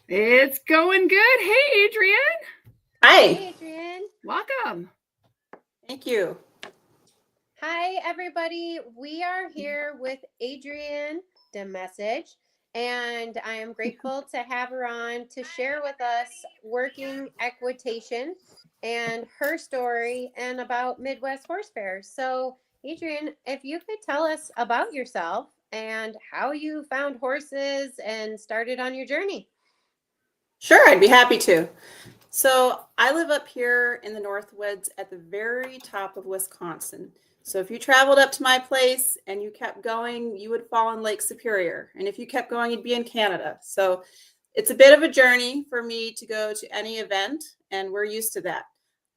It's going good. Hey, Adrienne. Hi. Hey, Adrienne. Welcome. Thank you. Hi, everybody. We are here with Adrienne Dymesich, and I am grateful to have her on to share with us working equitation and her story and about Midwest Horse Fairs. So, Adrienne, if you could tell us about yourself and how you found horses and started on your journey. Sure, I'd be happy to. So I live up here in the Northwoods at the very top of Wisconsin. So if you traveled up to my place and you kept going, you would fall in Lake Superior. And if you kept going, you'd be in Canada. So it's a bit of a journey for me to go to any event, and we're used to that.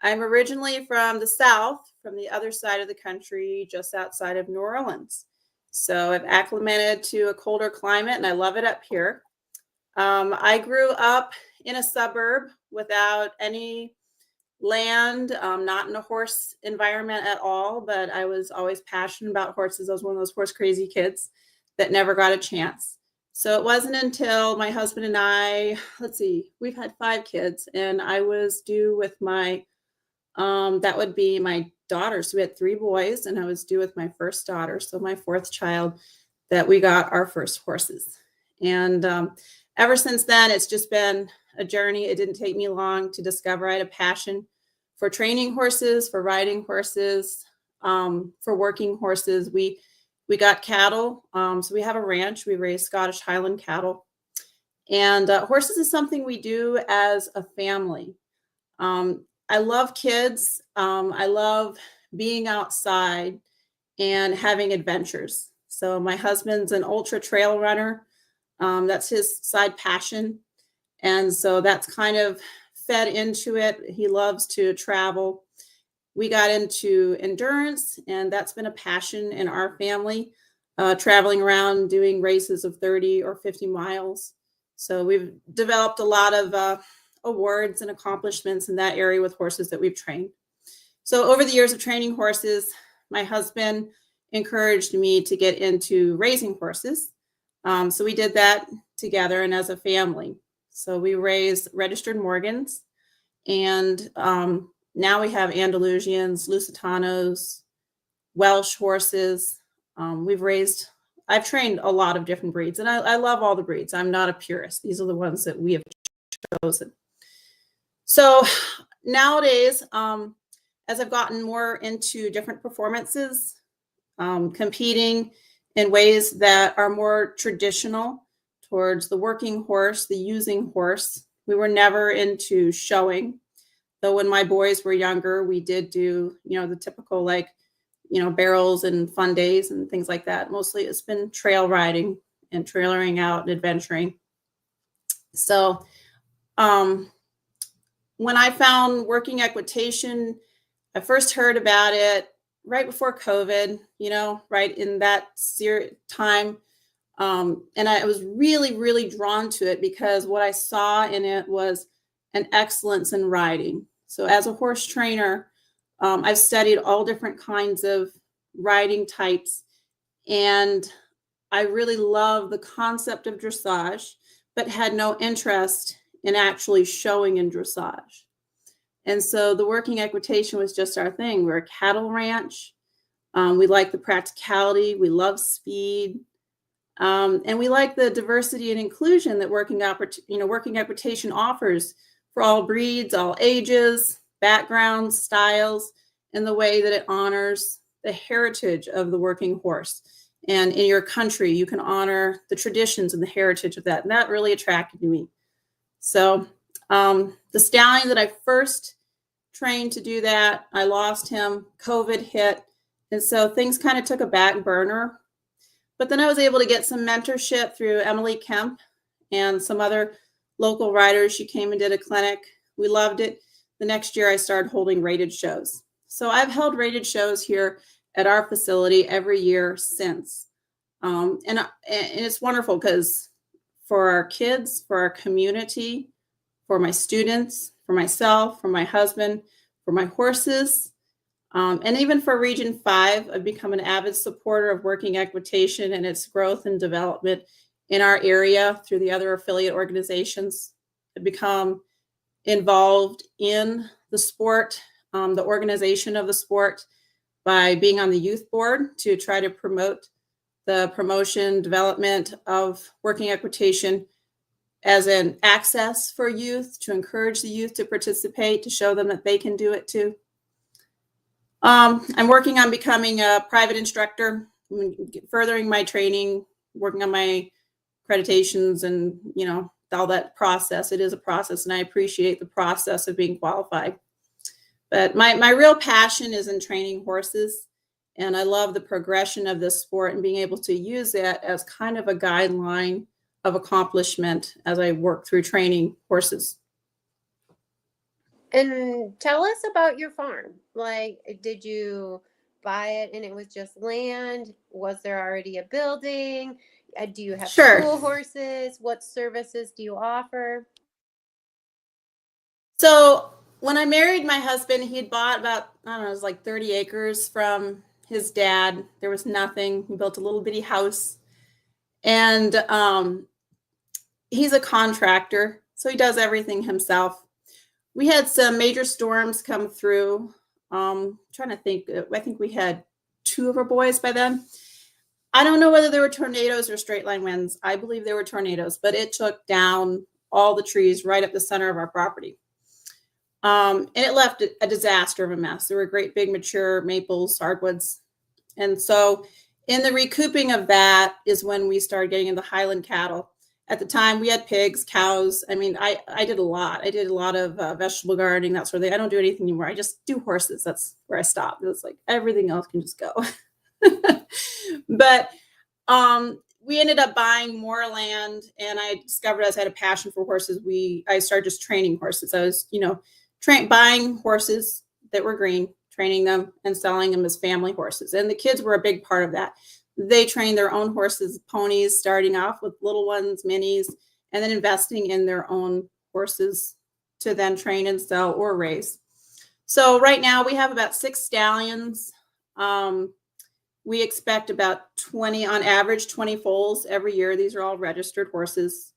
I'm originally from the South, from the other side of the country, just outside of New Orleans. So I've acclimated to a colder climate, and I love it up here. I grew up in a suburb without any land, not in a horse environment at all, but I was always passionate about horses. I was one of those horse crazy kids that never got a chance. So it wasn't until my husband and I, we've had 5 kids, and I was due with my, that would be my daughter. So we had 3 boys, and I was due with my first daughter, so my 4th child, that we got our first horses. And ever since then, it's just been a journey. It didn't take me long to discover I had a passion for training horses, for riding horses, for working horses. We got cattle. So we have a ranch. We raise Scottish Highland Cattle. And horses is something we do as a family. I love kids. I love being outside and having adventures. So my husband's an ultra trail runner. That's his side passion. And so that's kind of fed into it. He loves to travel. We got into endurance, and that's been a passion in our family, traveling around doing races of 30 or 50 miles. So we've developed a lot of awards and accomplishments in that area with horses that we've trained. So over the years of training horses, my husband encouraged me to get into raising horses. So we did that together and as a family. So we raised registered Morgans, and now we have Andalusians, Lusitanos, Welsh horses. I've trained a lot of different breeds, and I love all the breeds. I'm not a purist. These are the ones that we have chosen. So nowadays, as I've gotten more into different performances, competing in ways that are more traditional towards the working horse, the using horse. We were never into showing. Though when my boys were younger, we did do, the typical barrels and fun days and things like that. Mostly it's been trail riding and trailering out and adventuring. So when I found working equitation, I first heard about it right before COVID, right in that time. And I was really, really drawn to it because what I saw in it was an excellence in riding. So as a horse trainer, I've studied all different kinds of riding types, and I really love the concept of dressage, but had no interest in actually showing in dressage. And so the working equitation was just our thing. We're a cattle ranch. We like the practicality. We love speed. And we like the diversity and inclusion that working equitation offers for all breeds, all ages, backgrounds, styles, and the way that it honors the heritage of the working horse. And in your country, you can honor the traditions and the heritage of that. And that really attracted me. So the stallion that I first trained to do that, I lost him, COVID hit. And so things kind of took a back burner. But then I was able to get some mentorship through Emily Kemp and some other local riders. She came and did a clinic. We loved it. The next year I started holding rated shows. So I've held rated shows here at our facility every year since. And it's wonderful because for our kids, for our community, for my students, for myself, for my husband, for my horses, and even for Region 5, I've become an avid supporter of working equitation and its growth and development in our area through the other affiliate organizations. become involved in the sport, the organization of the sport, by being on the youth board to try to promote the promotion, development of working equitation as an access for youth, to encourage the youth to participate, to show them that they can do it too. I'm working on becoming a private instructor, furthering my training, working on my accreditations and, all that process. It is a process, and I appreciate the process of being qualified. But my real passion is in training horses, and I love the progression of this sport and being able to use it as kind of a guideline of accomplishment as I work through training horses. And tell us about your farm. Like, did you buy it and it was just land? Was there already a building? Do you have Sure. school horses? What services do you offer? So when I married my husband, he had bought about, I don't know, it was like 30 acres from his dad. There was nothing. He built a little bitty house. And he's a contractor, so he does everything himself. We had some major storms come through. Trying to think, I think we had 2 of our boys by then. I don't know whether there were tornadoes or straight line winds. I believe there were tornadoes, but it took down all the trees right up the center of our property. And it left a disaster of a mess. There were great big mature maples, hardwoods. And so in the recouping of that is when we started getting into Highland cattle. At the time, we had pigs, cows. I mean, I did a lot. I did a lot of vegetable gardening, that sort of thing. I don't do anything anymore. I just do horses. That's where I stopped. It's like everything else can just go. But we ended up buying more land, and I discovered as I had a passion for horses, I started just training horses. I was, buying horses that were green, training them and selling them as family horses. And the kids were a big part of that. They trained their own horses, ponies, starting off with little ones, minis, and then investing in their own horses to then train and sell or raise. So right now we have about 6 stallions. We expect about 20, on average, 20 foals every year. These are all registered horses.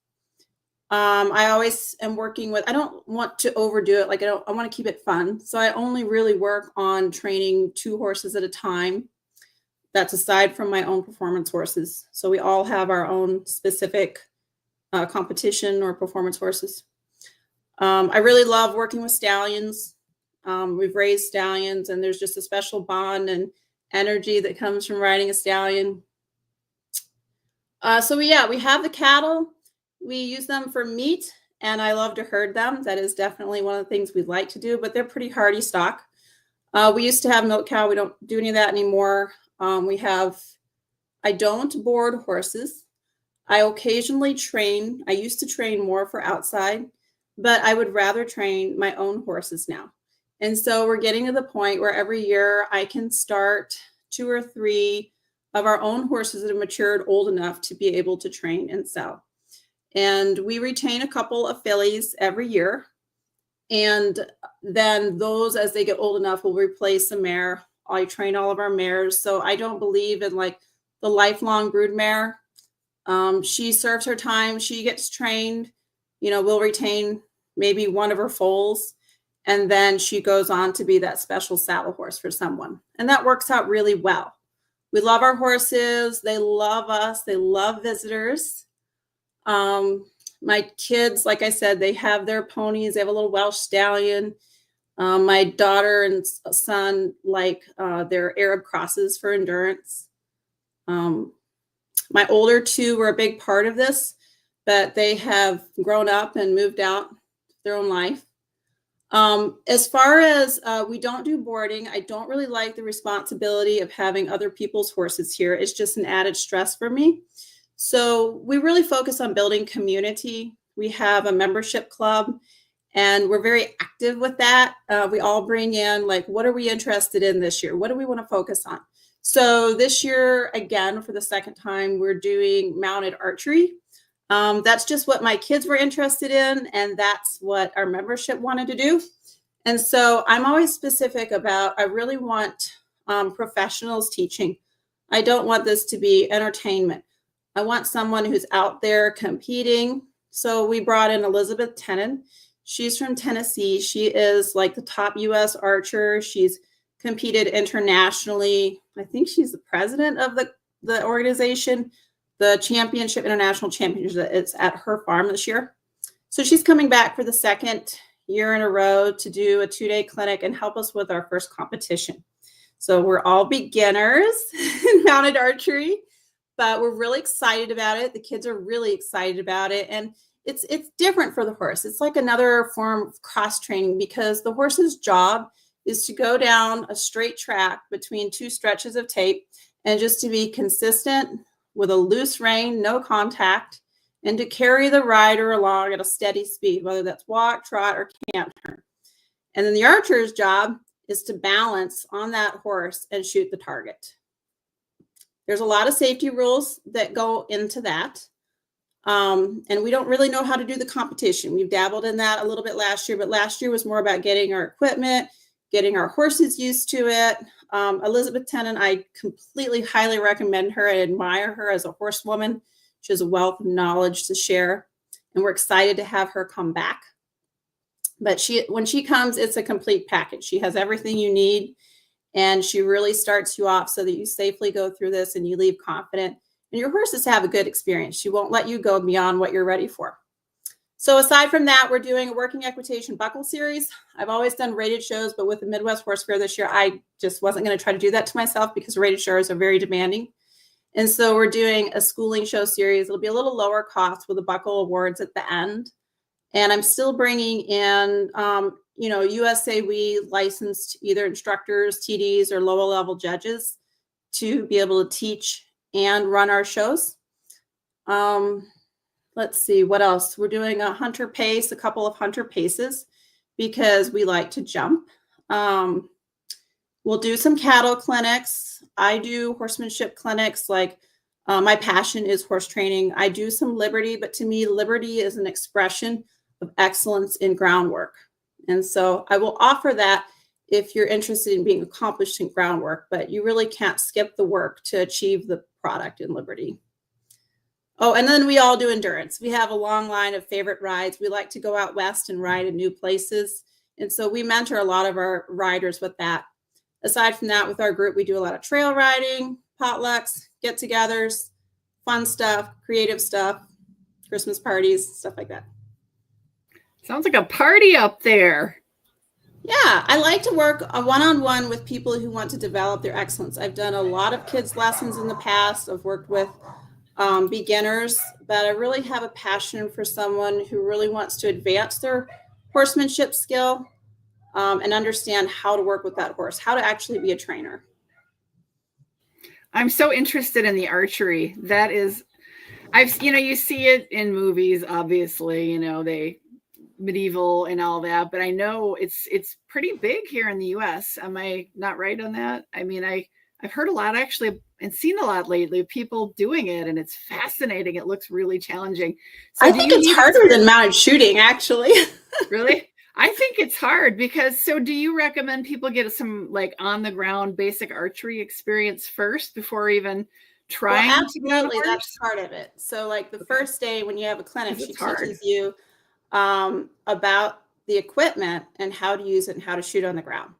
I always am working with, I don't want to overdo it. I want to keep it fun. So I only really work on training 2 horses at a time. That's aside from my own performance horses. So we all have our own specific competition or performance horses. I really love working with stallions. We've raised stallions, and there's just a special bond and energy that comes from riding a stallion. So we have the cattle. We use them for meat, and I love to herd them. That is definitely one of the things we'd like to do, but they're pretty hardy stock. We used to have milk cow. We don't do any of that anymore. I don't board horses. I occasionally train. I used to train more for outside, but I would rather train my own horses now. And so we're getting to the point where every year I can start 2 or 3 of our own horses that have matured old enough to be able to train and sell. And we retain a couple of fillies every year. And then those, as they get old enough, will replace a mare. I train all of our mares. So I don't believe in like the lifelong brood mare. She serves her time. She gets trained. We'll retain maybe one of her foals. And then she goes on to be that special saddle horse for someone. And that works out really well. We love our horses. They love us. They love visitors. My kids, like I said, they have their ponies. They have a little Welsh stallion. My daughter and son like their Arab crosses for endurance. My older 2 were a big part of this, but they have grown up and moved out their own life. As far as we don't do boarding, I don't really like the responsibility of having other people's horses here. It's just an added stress for me. So we really focus on building community. We have a membership club, and we're very active with that. We all bring in, like, what are we interested in this year? What do we want to focus on? So this year, again, for the second time, we're doing mounted archery. That's just what my kids were interested in, and that's what our membership wanted to do. And so I'm always specific about, I really want professionals teaching. I don't want this to be entertainment. I want someone who's out there competing So we brought in Elizabeth Tennant. She's from Tennessee. She is like the top US archer. She's competed internationally. I think she's the president of the organization, the championship, international championship. It's at her farm this year. So she's coming back for the second year in a row to do a 2-day clinic and help us with our first competition. So we're all beginners in mounted archery, but we're really excited about it. The kids are really excited about it. And it's different for the horse. It's like another form of cross training because the horse's job is to go down a straight track between two stretches of tape and just to be consistent with a loose rein, no contact, and to carry the rider along at a steady speed, whether that's walk, trot, or canter. And then the archer's job is to balance on that horse and shoot the target. There's a lot of safety rules that go into that. And we don't really know how to do the competition. We've dabbled in that a little bit last year, but last year was more about getting our equipment, getting our horses used to it. Elizabeth Tennant, I completely highly recommend her. I admire her as a horsewoman. She has a wealth of knowledge to share, and we're excited to have her come back. But when she comes, it's a complete package. She has everything you need, and she really starts you off so that you safely go through this and you leave confident. And your horses have a good experience. She won't let you go beyond what you're ready for. So aside from that, we're doing a Working Equitation buckle series. I've always done rated shows, but with the Midwest Horse Fair this year, I just wasn't going to try to do that to myself because rated shows are very demanding. And so we're doing a schooling show series. It'll be a little lower cost with the buckle awards at the end. And I'm still bringing in, USAWE licensed either instructors, TDs, or lower level judges to be able to teach and run our shows. Let's see what else. We're doing a hunter pace, a couple of hunter paces because we like to jump. We'll do some cattle clinics. I do horsemanship clinics. Like my passion is horse training. I do some liberty, but to me, liberty is an expression of excellence in groundwork. And so I will offer that if you're interested in being accomplished in groundwork, but you really can't skip the work to achieve the product in liberty. Oh, and then we all do endurance. We have a long line of favorite rides. We like to go out west and ride in new places. And so we mentor a lot of our riders with that. Aside from that, with our group, we do a lot of trail riding, potlucks, get-togethers, fun stuff, creative stuff, Christmas parties, stuff like that. Sounds like a party up there. Yeah, I like to work a one-on-one with people who want to develop their excellence. I've done a lot of kids' lessons in the past. I've worked with beginners, but I really have a passion for someone who really wants to advance their horsemanship skill and understand how to work with that horse, how to actually be a trainer. I'm so interested in the archery. That is, you see it in movies, obviously, they medieval and all that, but I know it's pretty big here in the US. Am I not right on that? I mean, I've heard a lot actually and seen a lot lately of people doing it, and it's fascinating. It looks really challenging. So I think it's harder than mounted shooting, actually. Really? I think it's hard because, so do you recommend people get some like on the ground basic archery experience first before even trying? Well, absolutely, that's part of it. So like the first day when you have a clinic, she teaches you about the equipment and how to use it and how to shoot on the ground.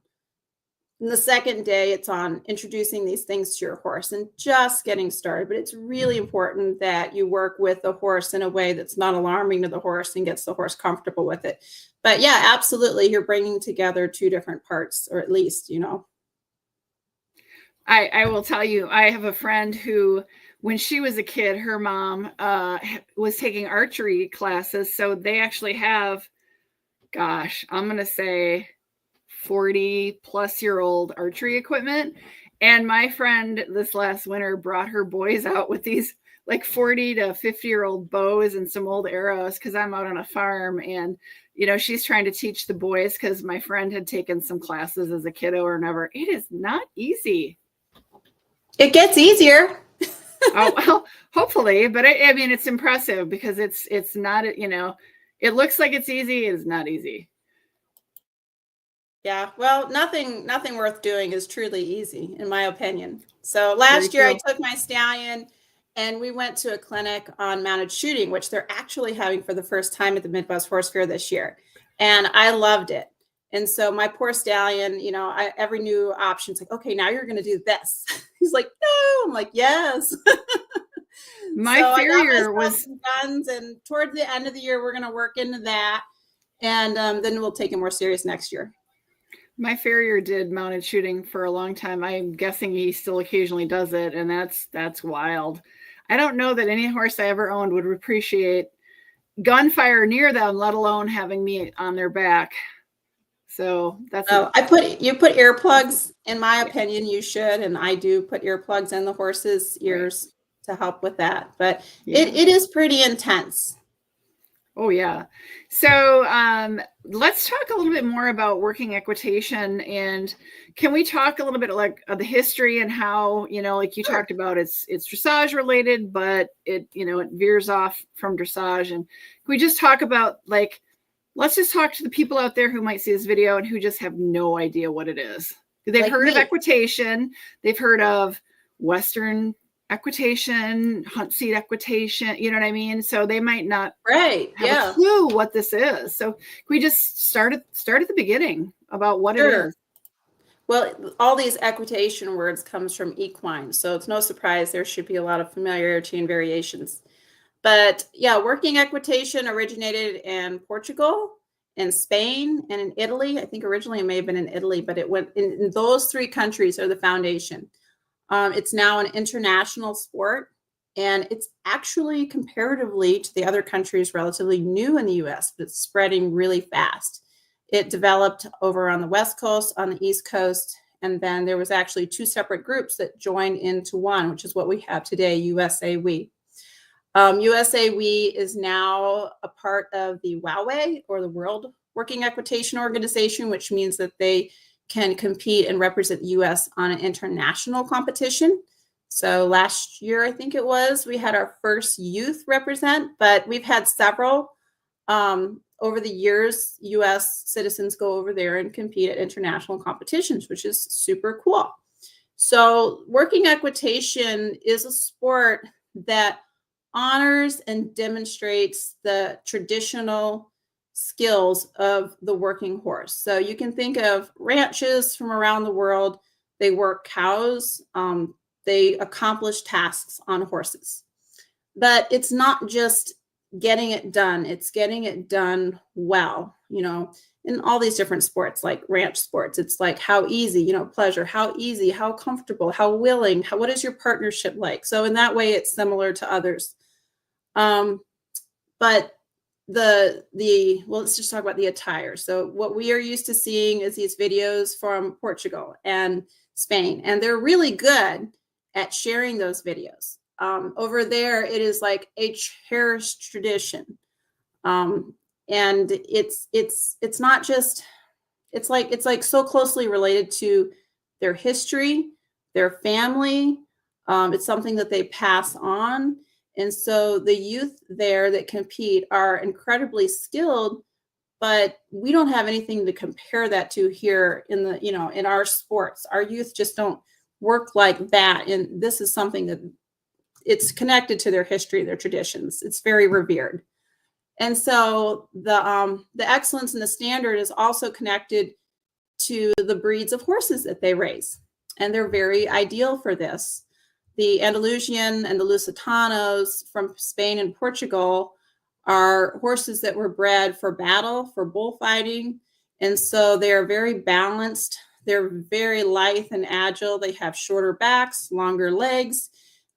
And the second day, it's on introducing these things to your horse and just getting started. But it's really important that you work with the horse in a way that's not alarming to the horse and gets the horse comfortable with it. But yeah, absolutely, you're bringing together two different parts, or at least, I will tell you, I have a friend who, when she was a kid, her mom was taking archery classes. So they actually have, gosh, I'm going to say 40-plus-year-old archery equipment. And my friend this last winter brought her boys out with these like 40 to 50-year-old bows and some old arrows because I'm out on a farm. And, she's trying to teach the boys because my friend had taken some classes as a kiddo or never. It is not easy. It gets easier. Oh, well, hopefully. But I mean, it's impressive because it's not, it looks like it's easy. It is not easy. Yeah, well, nothing worth doing is truly easy, in my opinion. So last year I took my stallion and we went to a clinic on mounted shooting, which they're actually having for the first time at the Midwest Horse Fair this year. And I loved it. And so my poor stallion, you know, every new option's like, okay, now you're going to do this. He's like, no. I'm like, yes. My so farrier was some guns, and towards the end of the year, we're going to work into that. And then we'll take it more serious next year. My farrier did mounted shooting for a long time. I'm guessing he still occasionally does it, and that's wild. I don't know that any horse I ever owned would appreciate gunfire near them, let alone having me on their back. So that's you put earplugs. In my opinion, you should, and I do put earplugs in the horse's ears to help with that. But it is pretty intense. Oh yeah. So let's talk a little bit more about working equitation, and can we talk a little bit like of the history and how, you know, like you talked about, it's dressage related, but it, you know, it veers off from dressage. And can we just talk about, like, let's just talk to the people out there who might see this video and who just have no idea what it is. They've Like heard me. of equitation, they've heard of Western equitation, hunt seat equitation, you know what I mean? So they might not have a clue what this is. So can we just start at the beginning about what it is? Well, all these equitation words comes from equine, so it's no surprise there should be a lot of familiarity and variations. But yeah, working equitation originated in Portugal, in Spain, and in Italy. I think originally it may have been in Italy, but it went in those three countries are the foundation. It's now an international sport, and it's actually comparatively to the other countries relatively new in the US, but it's spreading really fast. It developed over on the West Coast, on the East Coast, and then there was actually two separate groups that joined into one, which is what we have today, USAWE. USAWE is now a part of the USAWE, or the World Working Equitation Organization, which means that they can compete and represent the U.S. on an international competition. So last year, I think it was, we had our first youth represent, but we've had several. Over the years, U.S. citizens go over there and compete at international competitions, which is super cool. So working equitation is a sport that honors and demonstrates the traditional skills of the working horse. So you can think of ranches from around the world. They work cows. They accomplish tasks on horses. But it's not just getting it done. It's getting it done well, you know, in all these different sports, like ranch sports. It's like how easy, you know, pleasure, how easy, how comfortable, how willing, what is your partnership like? So in that way, it's similar to others. But well, let's just talk about the attire. So what we are used to seeing is these videos from Portugal and Spain, and they're really good at sharing those videos. Over there, it is like a cherished tradition. And it's not just, it's like so closely related to their history, their family. It's something that they pass on. And so the youth there that compete are incredibly skilled, but we don't have anything to compare that to here in the, you know, in our sports. Our youth just don't work like that. And this is something that it's connected to their history, their traditions. It's very revered. And so the excellence and the standard is also connected to the breeds of horses that they raise. And they're very ideal for this. The Andalusian and the Lusitanos from Spain and Portugal are horses that were bred for battle, for bullfighting. And so they are very balanced. They're very lithe and agile. They have shorter backs, longer legs.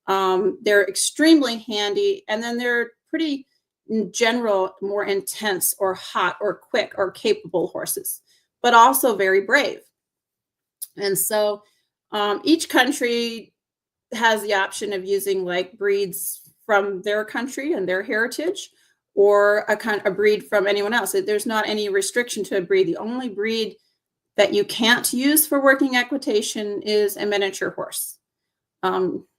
They're extremely handy. And then they're pretty, in general, more intense or hot or quick or capable horses, but also very brave. And so each country has the option of using like breeds from their country and their heritage, or a breed from anyone else. There's not any restriction to a breed. The only breed that you can't use for working equitation is a miniature horse,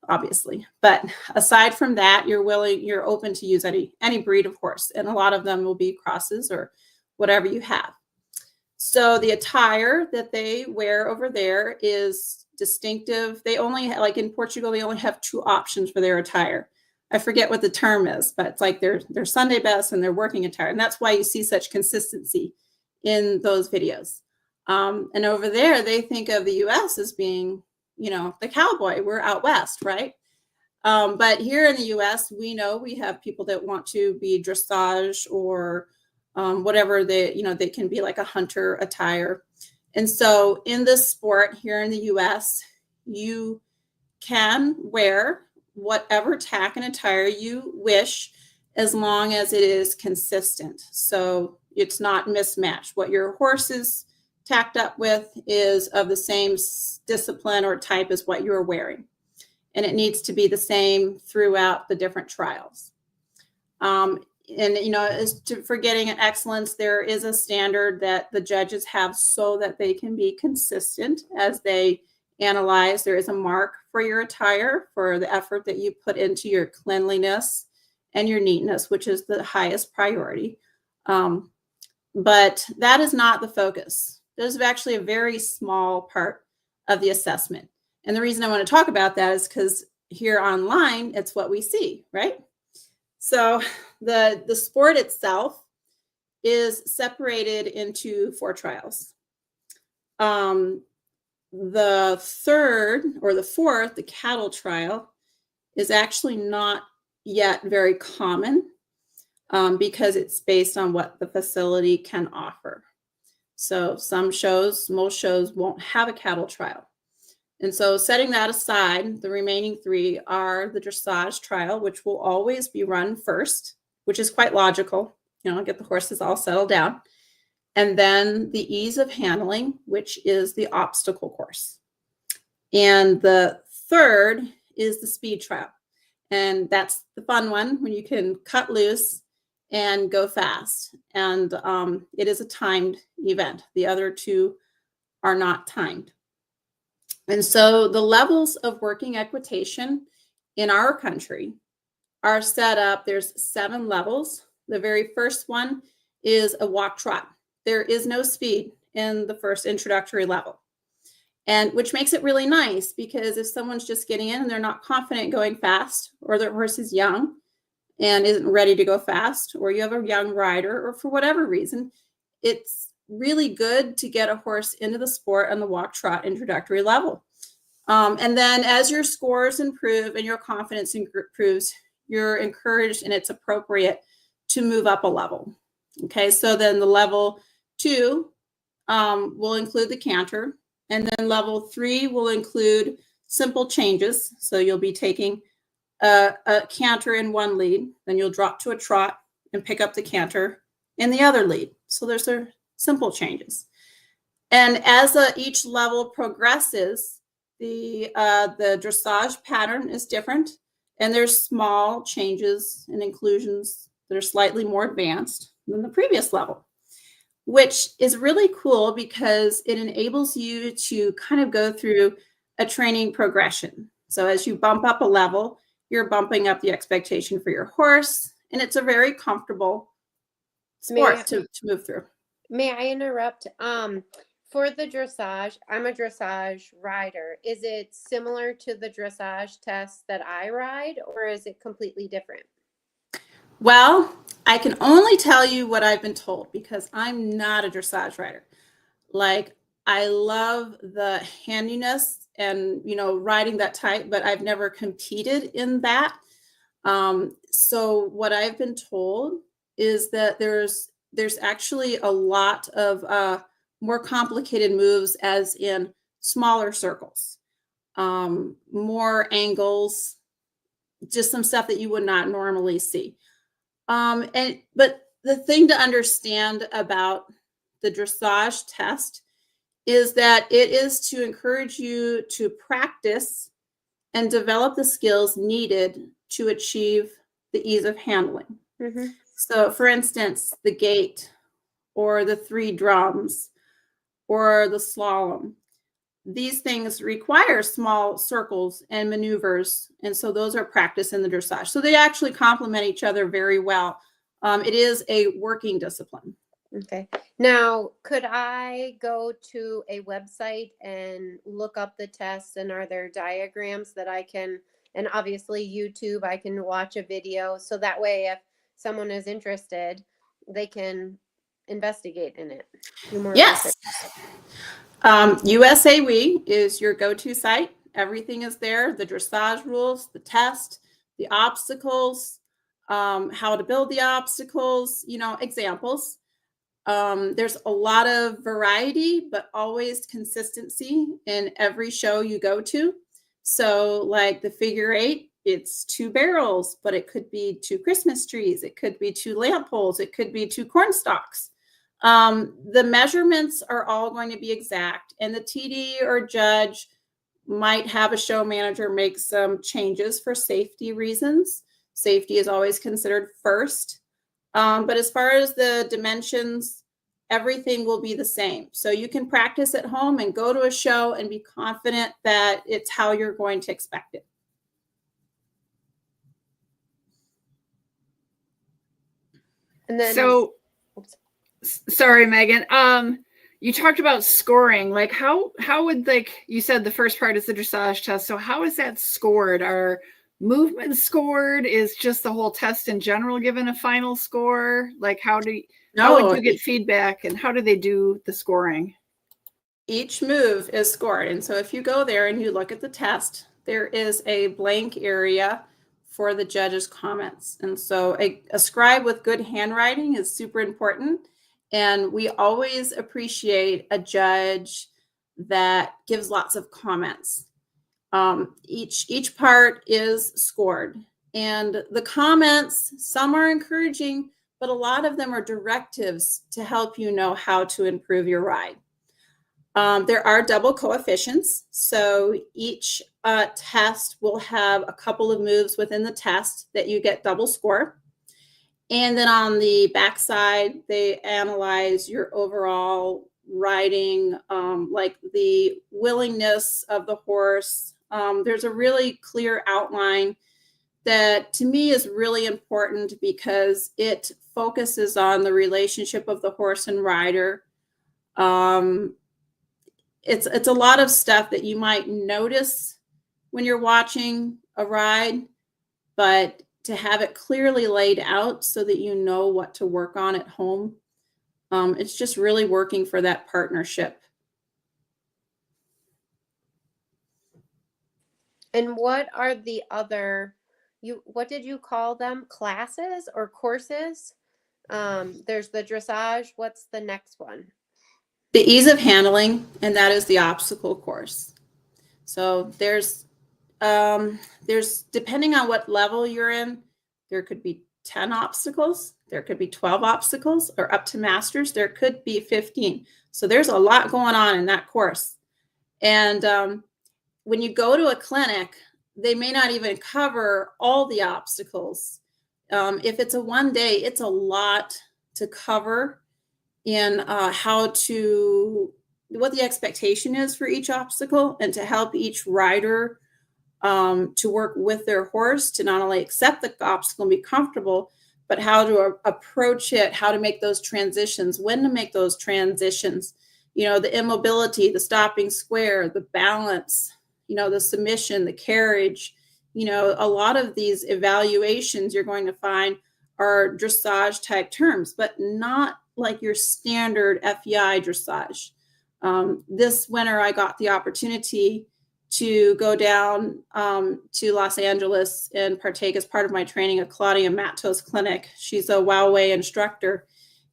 obviously. But aside from that, you're open to use any breed of horse, and a lot of them will be crosses or whatever you have. So the attire that they wear over there is distinctive. They only, like in Portugal, they only have 2 options for their attire. I forget what the term is, but it's like their Sunday best and their working attire. And that's why you see such consistency in those videos. And over there, they think of the US as being, you know, the cowboy. We're out west, right? But here in the US, we know we have people that want to be dressage or whatever they, you know, they can be like a hunter attire. And so in this sport here in the US, you can wear whatever tack and attire you wish, as long as it is consistent. So it's not mismatched. What your horse is tacked up with is of the same discipline or type as what you're wearing. And it needs to be the same throughout the different trials. And, you know, for getting an excellence, there is a standard that the judges have so that they can be consistent as they analyze. There is a mark for your attire for the effort that you put into your cleanliness and your neatness, which is the highest priority. But that is not the focus. This is actually a very small part of the assessment. And the reason I want to talk about that is because here online, it's what we see, right? So the sport itself is separated into 4 trials. The third or the fourth, the cattle trial, is actually not yet very common because it's based on what the facility can offer. So some shows, most shows won't have a cattle trial. And so setting that aside, the remaining 3 are the dressage trial, which will always be run first, which is quite logical, you know, get the horses all settled down. And then the ease of handling, which is the obstacle course. And the third is the speed trial. And that's the fun one when you can cut loose and go fast. And it is a timed event. The other 2 are not timed. And so the levels of working equitation in our country are set up. There's 7 levels. The very first one is a walk trot. There is no speed in the first introductory level. And which makes it really nice because if someone's just getting in and they're not confident going fast, or their horse is young and isn't ready to go fast, or you have a young rider, or for whatever reason, it's really good to get a horse into the sport on the walk trot introductory level. And then as your scores improve and your confidence improves, you're encouraged and it's appropriate to move up a level. Okay, so then the level 2 will include the canter, and then level 3 will include simple changes. So you'll be taking a canter in one lead, then you'll drop to a trot and pick up the canter in the other lead. So there's simple changes. And as each level progresses, the dressage pattern is different, and there's small changes and inclusions that are slightly more advanced than the previous level, which is really cool because it enables you to kind of go through a training progression. So as you bump up a level, you're bumping up the expectation for your horse, and it's a very comfortable sport to move through. May I interrupt? For the dressage, I'm a dressage rider. Is it similar to the dressage test that I ride, or is it completely different? Well, I can only tell you what I've been told because I'm not a dressage rider. Like, I love the handiness and, you know, riding that type, but I've never competed in that. So what I've been told is that there's actually a lot of more complicated moves, as in smaller circles, more angles, just some stuff that you would not normally see. But the thing to understand about the dressage test is that it is to encourage you to practice and develop the skills needed to achieve the ease of handling. Mm-hmm. So for instance, the gait or the 3 drums or the slalom, these things require small circles and maneuvers. And so those are practiced in the dressage. So they actually complement each other very well. It is a working discipline. Okay. Now, could I go to a website and look up the tests, and are there diagrams that I can, and obviously YouTube, I can watch a video, so that way if someone is interested, they can investigate in it, do more research. Yes. USAWE is your go-to site. Everything is there. The dressage rules, the test, the obstacles, how to build the obstacles, examples. There's a lot of variety, but always consistency in every show you go to. So like the figure 8, it's 2 barrels, but it could be 2 Christmas trees. It could be 2 lamp poles. It could be 2 corn stalks. The measurements are all going to be exact, and the TD or judge might have a show manager make some changes for safety reasons. Safety is always considered first. But as far as the dimensions, everything will be the same. So you can practice at home and go to a show and be confident that it's how you're going to expect it. And then, so, sorry, Megan. You talked about scoring. Like how would, like you said, the first part is the dressage test. So how is that scored? Are movement scored? Is just the whole test in general given a final score? Like how would you get feedback, and how do they do the scoring? Each move is scored. And so if you go there and you look at the test, there is a blank area for the judge's comments. And so a scribe with good handwriting is super important. And we always appreciate a judge that gives lots of comments. Each part is scored. And the comments, some are encouraging, but a lot of them are directives to help you know how to improve your ride. There are double coefficients. So each test will have a couple of moves within the test that you get double score. And then on the backside, they analyze your overall riding, like the willingness of the horse. There's a really clear outline that to me is really important because it focuses on the relationship of the horse and rider. It's a lot of stuff that you might notice when you're watching a ride, but to have it clearly laid out so that you know what to work on at home, it's just really working for that partnership. And what are the other, what did you call them? Classes or courses? There's the dressage. What's the next one? The ease of handling, and that is the obstacle course. So there's depending on what level you're in, there could be 10 obstacles, there could be 12 obstacles, or up to masters, there could be 15. So there's a lot going on in that course. And when you go to a clinic, they may not even cover all the obstacles. If it's a one day, it's a lot to cover in what the expectation is for each obstacle, and to help each rider to work with their horse to not only accept the obstacle and be comfortable, but how to approach it, how to make those transitions, when to make those transitions, the immobility, the stopping square, the balance, the submission, the carriage. A lot of these evaluations you're going to find are dressage type terms, but not like your standard FEI dressage. This winter, I got the opportunity to go down to Los Angeles and partake as part of my training at Claudia Matto's clinic. She's a USAWE instructor.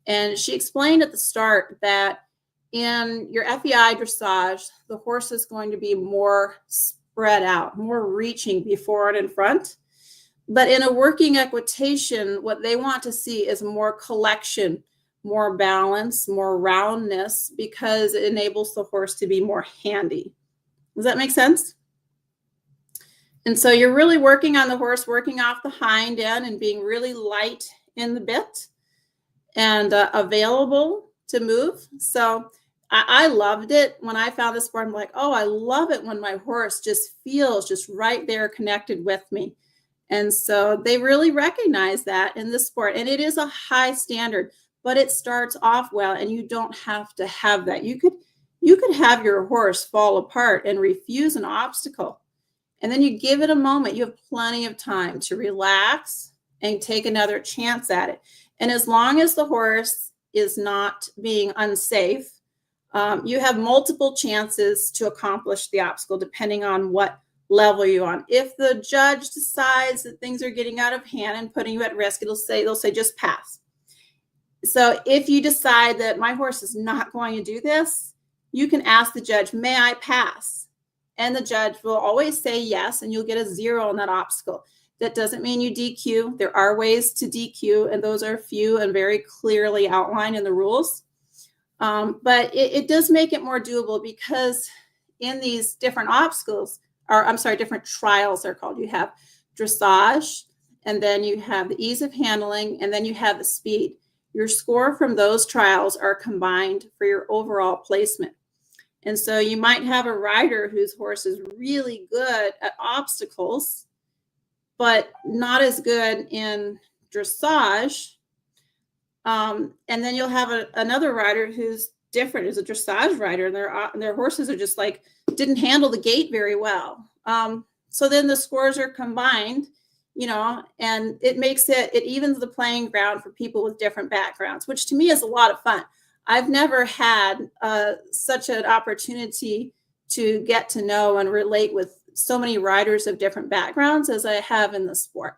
And she explained at the start that in your FEI dressage, the horse is going to be more spread out, more reaching before and in front. But in a working equitation, what they want to see is more collection, more balance, more roundness, because it enables the horse to be more handy. Does that make sense? And so you're really working on the horse, working off the hind end and being really light in the bit and available to move. So I loved it when I found this sport. I'm like, oh, I love it when my horse just feels just right there connected with me. And so they really recognize that in this sport. And it is a high standard. but it starts off well, and you don't have to have that. You could have your horse fall apart and refuse an obstacle, and then you give it a moment. You have plenty of time to relax and take another chance at it. And as long as the horse is not being unsafe, you have multiple chances to accomplish the obstacle depending on what level you're on. If the judge decides that things are getting out of hand and putting you at risk, they'll say just pass. So if you decide that my horse is not going to do this, you can ask the judge, may I pass? And the judge will always say yes, and you'll get a 0 on that obstacle. That doesn't mean you DQ. There are ways to DQ, and those are few and very clearly outlined in the rules. But it does make it more doable, because in these different obstacles, or I'm sorry, different trials they're called. You have dressage, and then you have the ease of handling, and then you have the speed. Your score from those trials are combined for your overall placement. And so you might have a rider whose horse is really good at obstacles, but not as good in dressage. And then you'll have another rider who's different, is a dressage rider, and their horses are just like, didn't handle the gait very well. So then the scores are combined, and it evens the playing ground for people with different backgrounds, which to me is a lot of fun. I've never had such an opportunity to get to know and relate with so many riders of different backgrounds as I have in the sport.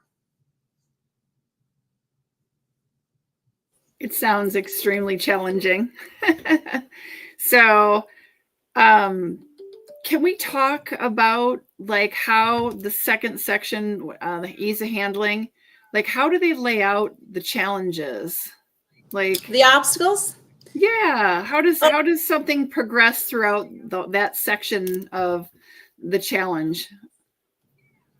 It sounds extremely challenging. So, can we talk about like how the second section, the ease of handling, like how do they lay out the challenges? Like the obstacles? Yeah. How does something progress throughout that section of the challenge?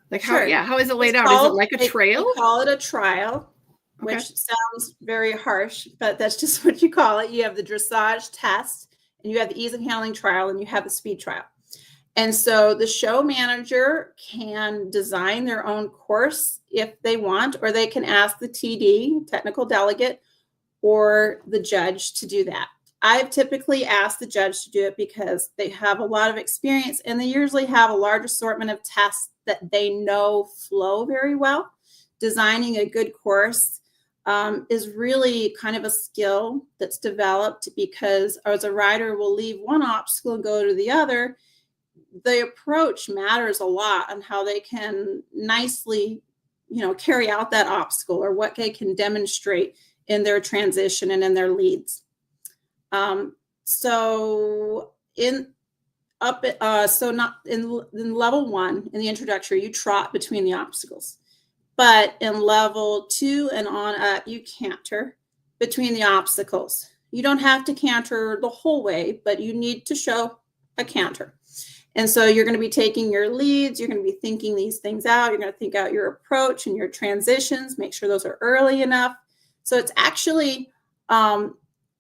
Like Sure. how is it laid out? Is it like a trail? They call it a trial, which sounds very harsh, but that's just what you call it. You have the dressage test, and you have the ease of handling trial, and you have the speed trial. And so the show manager can design their own course if they want, or they can ask the TD, technical delegate, or the judge to do that. I've typically asked the judge to do it because they have a lot of experience, and they usually have a large assortment of tests that they know flow very well. Designing a good course is really kind of a skill that's developed, because as a rider will leave one obstacle and go to the other, the approach matters a lot on how they can nicely, carry out that obstacle, or what they can demonstrate in their transition and in their leads. So not in level 1, in the introductory, you trot between the obstacles. But in level 2 and on up, you canter between the obstacles. You don't have to canter the whole way, but you need to show a canter. And so you're going to be taking your leads. You're going to be thinking these things out. You're going to think out your approach and your transitions, make sure those are early enough. So it's actually,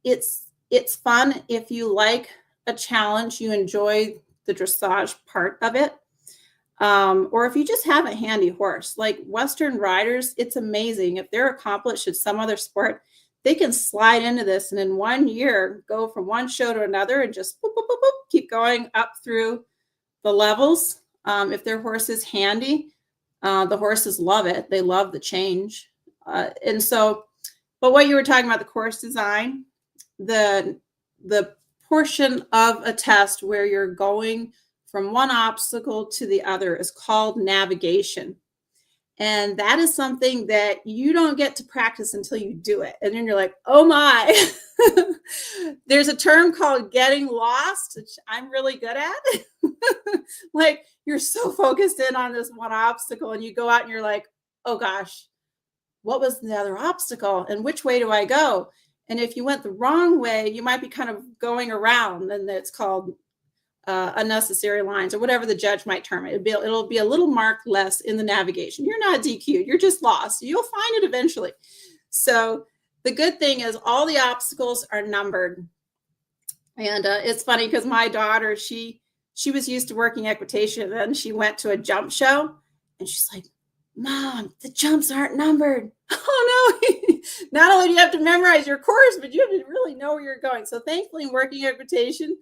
it's fun if you like a challenge, you enjoy the dressage part of it. Or if you just have a handy horse, like Western riders, it's amazing. If they're accomplished at some other sport, they can slide into this and in 1 year go from one show to another and just boop, boop, boop, boop, keep going up through the levels. If their horse is handy, the horses love it. They love the change. But what you were talking about, the course design, the portion of a test where you're going from one obstacle to the other is called navigation. And that is something that you don't get to practice until you do it. And then you're like, oh my. There's a term called getting lost, which I'm really good at. Like, you're so focused in on this one obstacle, and you go out and you're like, oh gosh, what was the other obstacle? And which way do I go? And if you went the wrong way, you might be kind of going around, and it's called unnecessary lines, or whatever the judge might term it. It'll be a little mark less in the navigation. You're not DQ'd, you're just lost. You'll find it eventually. So the good thing is all the obstacles are numbered. And it's funny because my daughter, she was used to working equitation, and then she went to a jump show, and she's like, Mom, the jumps aren't numbered. Oh no. not only do you have to memorize your course, but you have to really know where you're going. So thankfully in working equitation,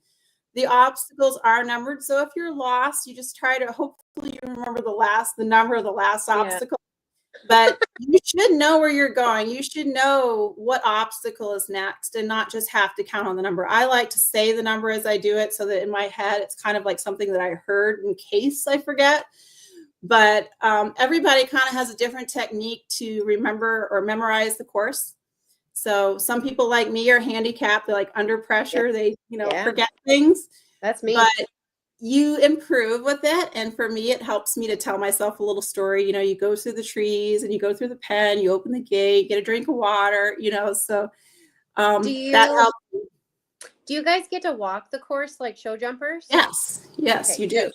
the obstacles are numbered. So if you're lost, you just try to, hopefully you remember the number of the last obstacle. But you should know where you're going. You should know what obstacle is next and not just have to count on the number. I like to say the number as I do it so that in my head, it's kind of like something that I heard in case I forget. But everybody kind of has a different technique to remember or memorize the course. So some people like me are handicapped. They're like under pressure. They, forget things. That's me. But you improve with it. And for me, it helps me to tell myself a little story. You go through the trees and you go through the pen, you open the gate, get a drink of water, so that helps. Do you guys get to walk the course like show jumpers? Yes, okay, you do.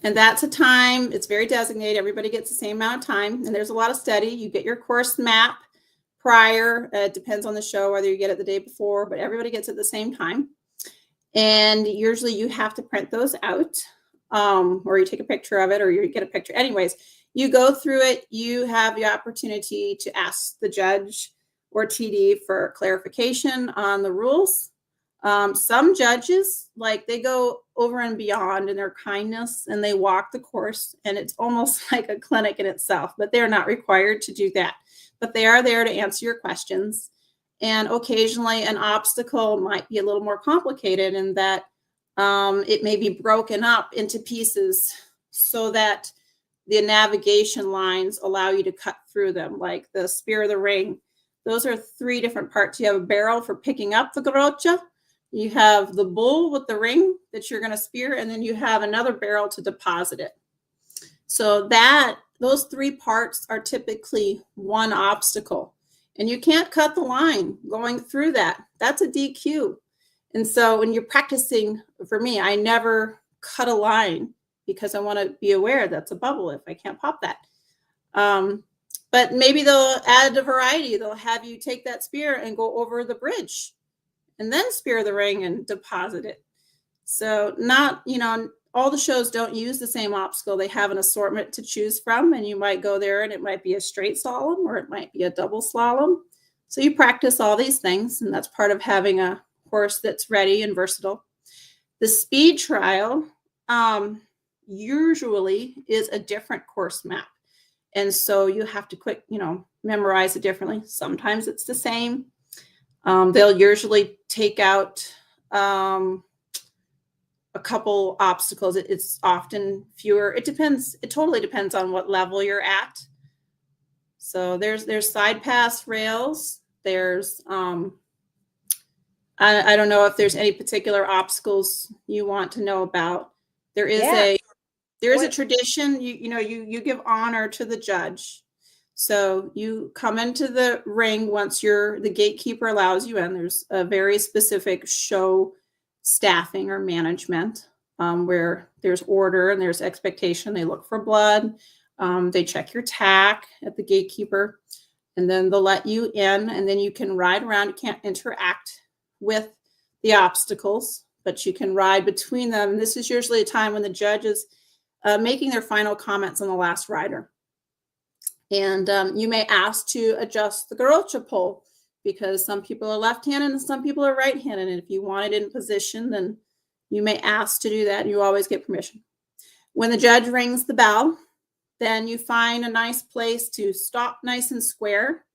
And that's a time, it's very designated. Everybody gets the same amount of time. And there's a lot of study. You get your course map prior. It depends on the show, whether you get it the day before, but everybody gets it at the same time. And usually you have to print those out, or you take a picture of it, or you get a picture. Anyways, you go through it. You have the opportunity to ask the judge or TD for clarification on the rules. Some judges, they go over and beyond in their kindness and they walk the course, and it's almost like a clinic in itself, but they're not required to do that. But they are there to answer your questions. And occasionally an obstacle might be a little more complicated in that it may be broken up into pieces so that the navigation lines allow you to cut through them, like the spear of the ring. Those are 3 different parts. You have a barrel for picking up the garrocha. You have the bull with the ring that you're going to spear, and then you have another barrel to deposit it. So those 3 parts are typically one obstacle. And you can't cut the line going through that. That's a DQ. And so when you're practicing, for me, I never cut a line because I want to be aware that's a bubble if I can't pop that. But maybe they'll add a variety. They'll have you take that spear and go over the bridge and then spear the ring and deposit it. So not, all the shows don't use the same obstacle. They have an assortment to choose from, and you might go there and it might be a straight slalom or it might be a double slalom. So you practice all these things, and that's part of having a horse that's ready and versatile. The speed trial usually is a different course map. And so you have to memorize it differently. Sometimes it's the same. They'll usually take out a couple obstacles. It's often fewer. It depends. It totally depends on what level you're at. So there's side pass rails. There's I don't know if there's any particular obstacles you want to know about. There is a tradition. You give honor to the judge. So you come into the ring once the gatekeeper allows you in. There's a very specific show staffing or management where there's order and there's expectation. They look for blood. They check your tack at the gatekeeper, and then they'll let you in, and then you can ride around. You can't interact with the obstacles, but you can ride between them. And this is usually a time when the judge is making their final comments on the last rider. And you may ask to adjust the garrocha pole, because some people are left-handed and some people are right-handed. And if you want it in position, then you may ask to do that, and you always get permission. When the judge rings the bell, then you find a nice place to stop nice and square,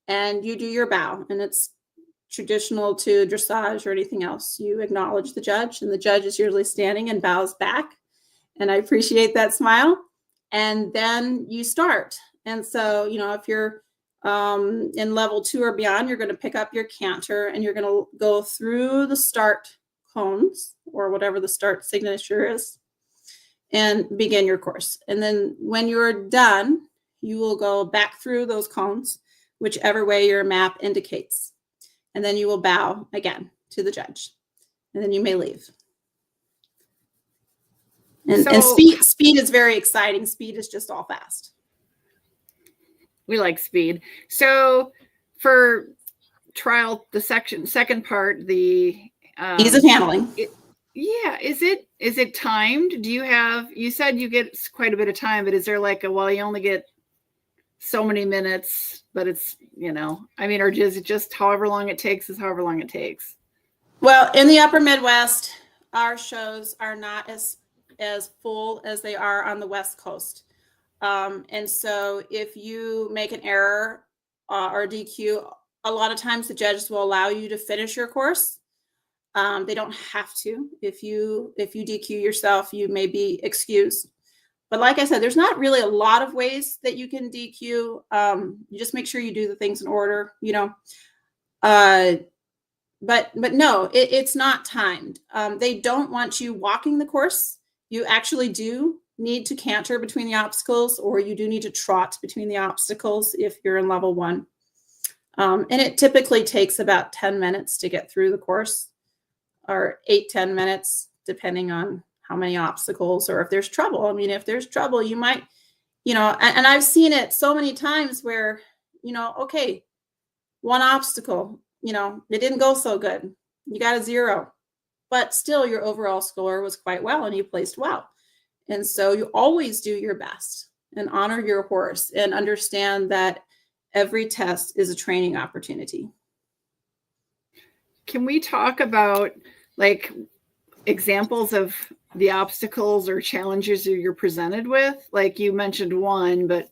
and you do your bow. And it's traditional to dressage or anything else. You acknowledge the judge, and the judge is usually standing and bows back. And I appreciate that smile. And then you start. And so, if you're in level 2 or beyond, you're going to pick up your canter and you're going to go through the start cones or whatever the start signature is and begin your course. And then when you're done, you will go back through those cones, whichever way your map indicates. And then you will bow again to the judge, and then you may leave. And speed is very exciting. Speed is just all fast. We like speed. So for trial, the second part, the ease of handling. Is it timed? You said you get quite a bit of time, but is there you only get so many minutes, but it's, you know, I mean, or is it just however long it takes is however long it takes? Well, in the upper Midwest, our shows are not as full as they are on the West Coast. And so if you make an error or DQ, a lot of times the judges will allow you to finish your course. They don't have to. If you DQ yourself, you may be excused. But like I said, there's not really a lot of ways that you can DQ. You just make sure you do the things in order, you know. But no, it's not timed. They don't want you walking the course. You actually do need to canter between the obstacles, or you do need to trot between the obstacles if you're in level 1. And it typically takes about 10 minutes to get through the course, or 8-10 minutes, depending on how many obstacles, or if there's trouble. I mean, if there's trouble, you might, you know, and I've seen it so many times where, you know, okay, one obstacle, you know, it didn't go so good. You got a 0, but still your overall score was quite well and you placed well. And so you always do your best and honor your horse and understand that every test is a training opportunity. Can we talk about like examples of the obstacles or challenges you're presented with? Like you mentioned one, but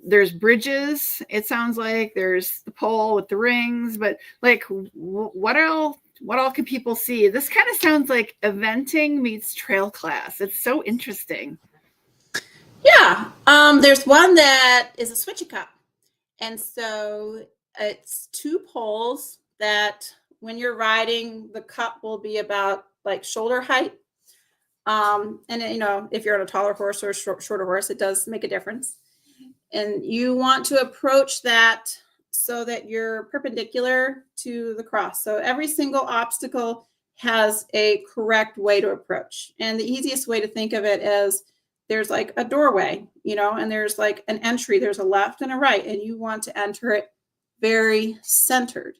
there's bridges, it sounds like there's the pole with the rings, but like what all can people see? This kind of sounds like eventing meets trail class. It's so interesting. Yeah, there's one that is a switchy cup. And so it's 2 poles that when you're riding, the cup will be about like shoulder height. And you know, if you're on a taller horse or a shorter horse, it does make a difference. And you want to approach that so that you're perpendicular to the cross. So every single obstacle has a correct way to approach. And the easiest way to think of it is there's like a doorway, you know, and there's like an entry, there's a left and a right, and you want to enter it very centered.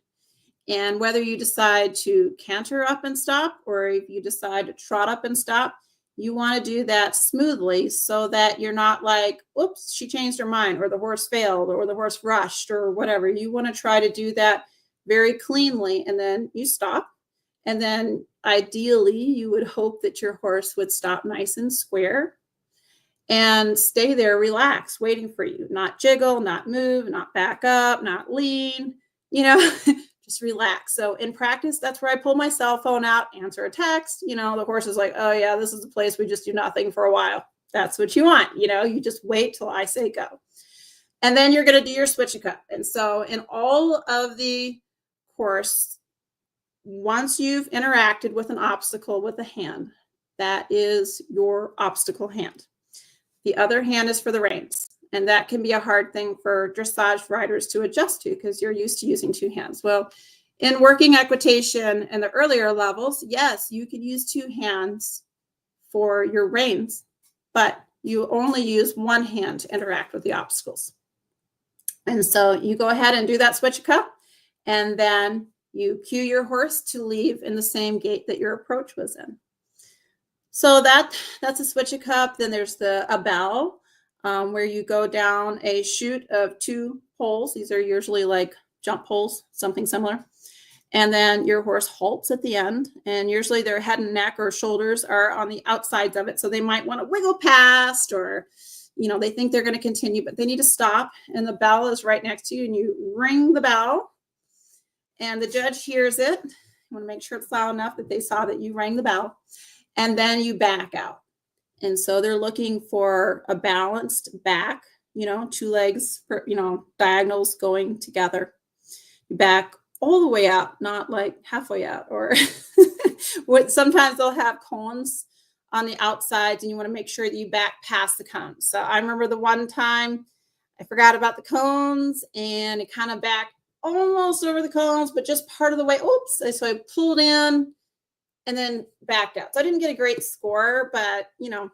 And whether you decide to canter up and stop, or if you decide to trot up and stop, you want to do that smoothly so that you're not like, oops, she changed her mind, or the horse failed, or the horse rushed, or whatever. You want to try to do that very cleanly, and then you stop. And then ideally, you would hope that your horse would stop nice and square and stay there, relax, waiting for you, not jiggle, not move, not back up, not lean, you know, just relax. So in practice, that's where I pull my cell phone out, answer a text. You know, the horse is like, oh yeah, this is the place we just do nothing for a while. That's what you want. You know, you just wait till I say go. And then you're going to do your switch cup. And so in all of the course, once you've interacted with an obstacle with a hand, that is your obstacle hand. The other hand is for the reins. And that can be a hard thing for dressage riders to adjust to because you're used to using 2 hands. Well, in working equitation and the earlier levels, yes, you could use 2 hands for your reins, but you only use 1 hand to interact with the obstacles. And so you go ahead and do that switch cup, and then you cue your horse to leave in the same gait that your approach was in. So that's a switch cup. Then there's a bell, where you go down a chute of 2 poles. These are usually like jump poles, something similar. And then your horse halts at the end, and usually their head and neck or shoulders are on the outsides of it. So they might want to wiggle past, or, you know, they think they're going to continue, but they need to stop. And the bell is right next to you, and you ring the bell, and the judge hears it. You want to make sure it's loud enough that they saw that you rang the bell, and then you back out. And so they're looking for a balanced back, you know, 2 legs, you know, diagonals going together. Back all the way out, not like halfway out, or what sometimes they'll have cones on the outsides, and you want to make sure that you back past the cones. So I remember the one time I forgot about the cones, and it kind of backed almost over the cones, but just part of the way. Oops. So I pulled in and then backed out. So I didn't get a great score, but, you know,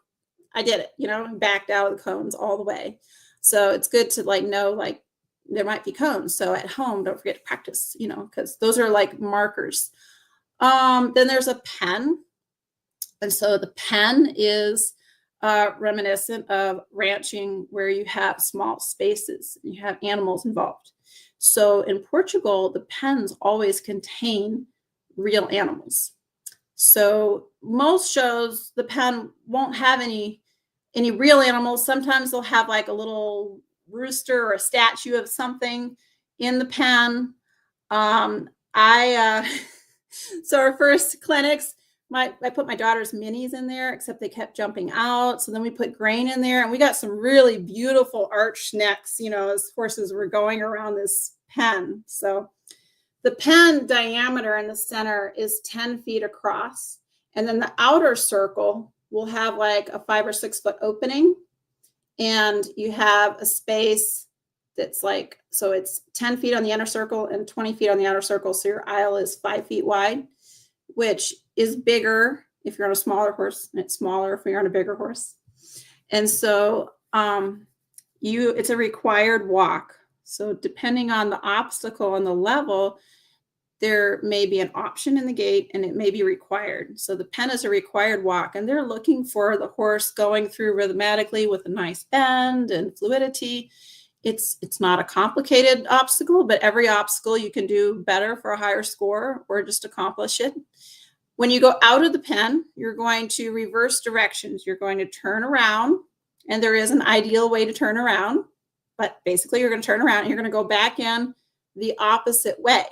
I did it, you know, backed out of the cones all the way. So it's good to like know, like, there might be cones. So at home, don't forget to practice, you know, because those are like markers. Then there's a pen. And so the pen is reminiscent of ranching where you have small spaces, and you have animals involved. So in Portugal, the pens always contain real animals. So most shows, the pen won't have any real animals. Sometimes they'll have like a little rooster or a statue of something in the pen. So our first clinics, I put my daughter's minis in there, except they kept jumping out. So then we put grain in there, and we got some really beautiful arched necks, as horses were going around this pen. So the pen diameter in the center is 10 feet across. And then the outer circle will have like a 5 or 6 foot opening. And you have a space that's like, so it's 10 feet on the inner circle and 20 feet on the outer circle. So your aisle is 5 feet wide, which is bigger if you're on a smaller horse, and it's smaller if you're on a bigger horse. And so it's a required walk. So depending on the obstacle and the level, there may be an option in the gate, and it may be required. So the pen is a required walk, and they're looking for the horse going through rhythmatically with a nice bend and fluidity. It's not a complicated obstacle, but every obstacle you can do better for a higher score or just accomplish it. When you go out of the pen, you're going to reverse directions. You're going to turn around, and there is an ideal way to turn around, but basically you're going to turn around and you're going to go back in the opposite way.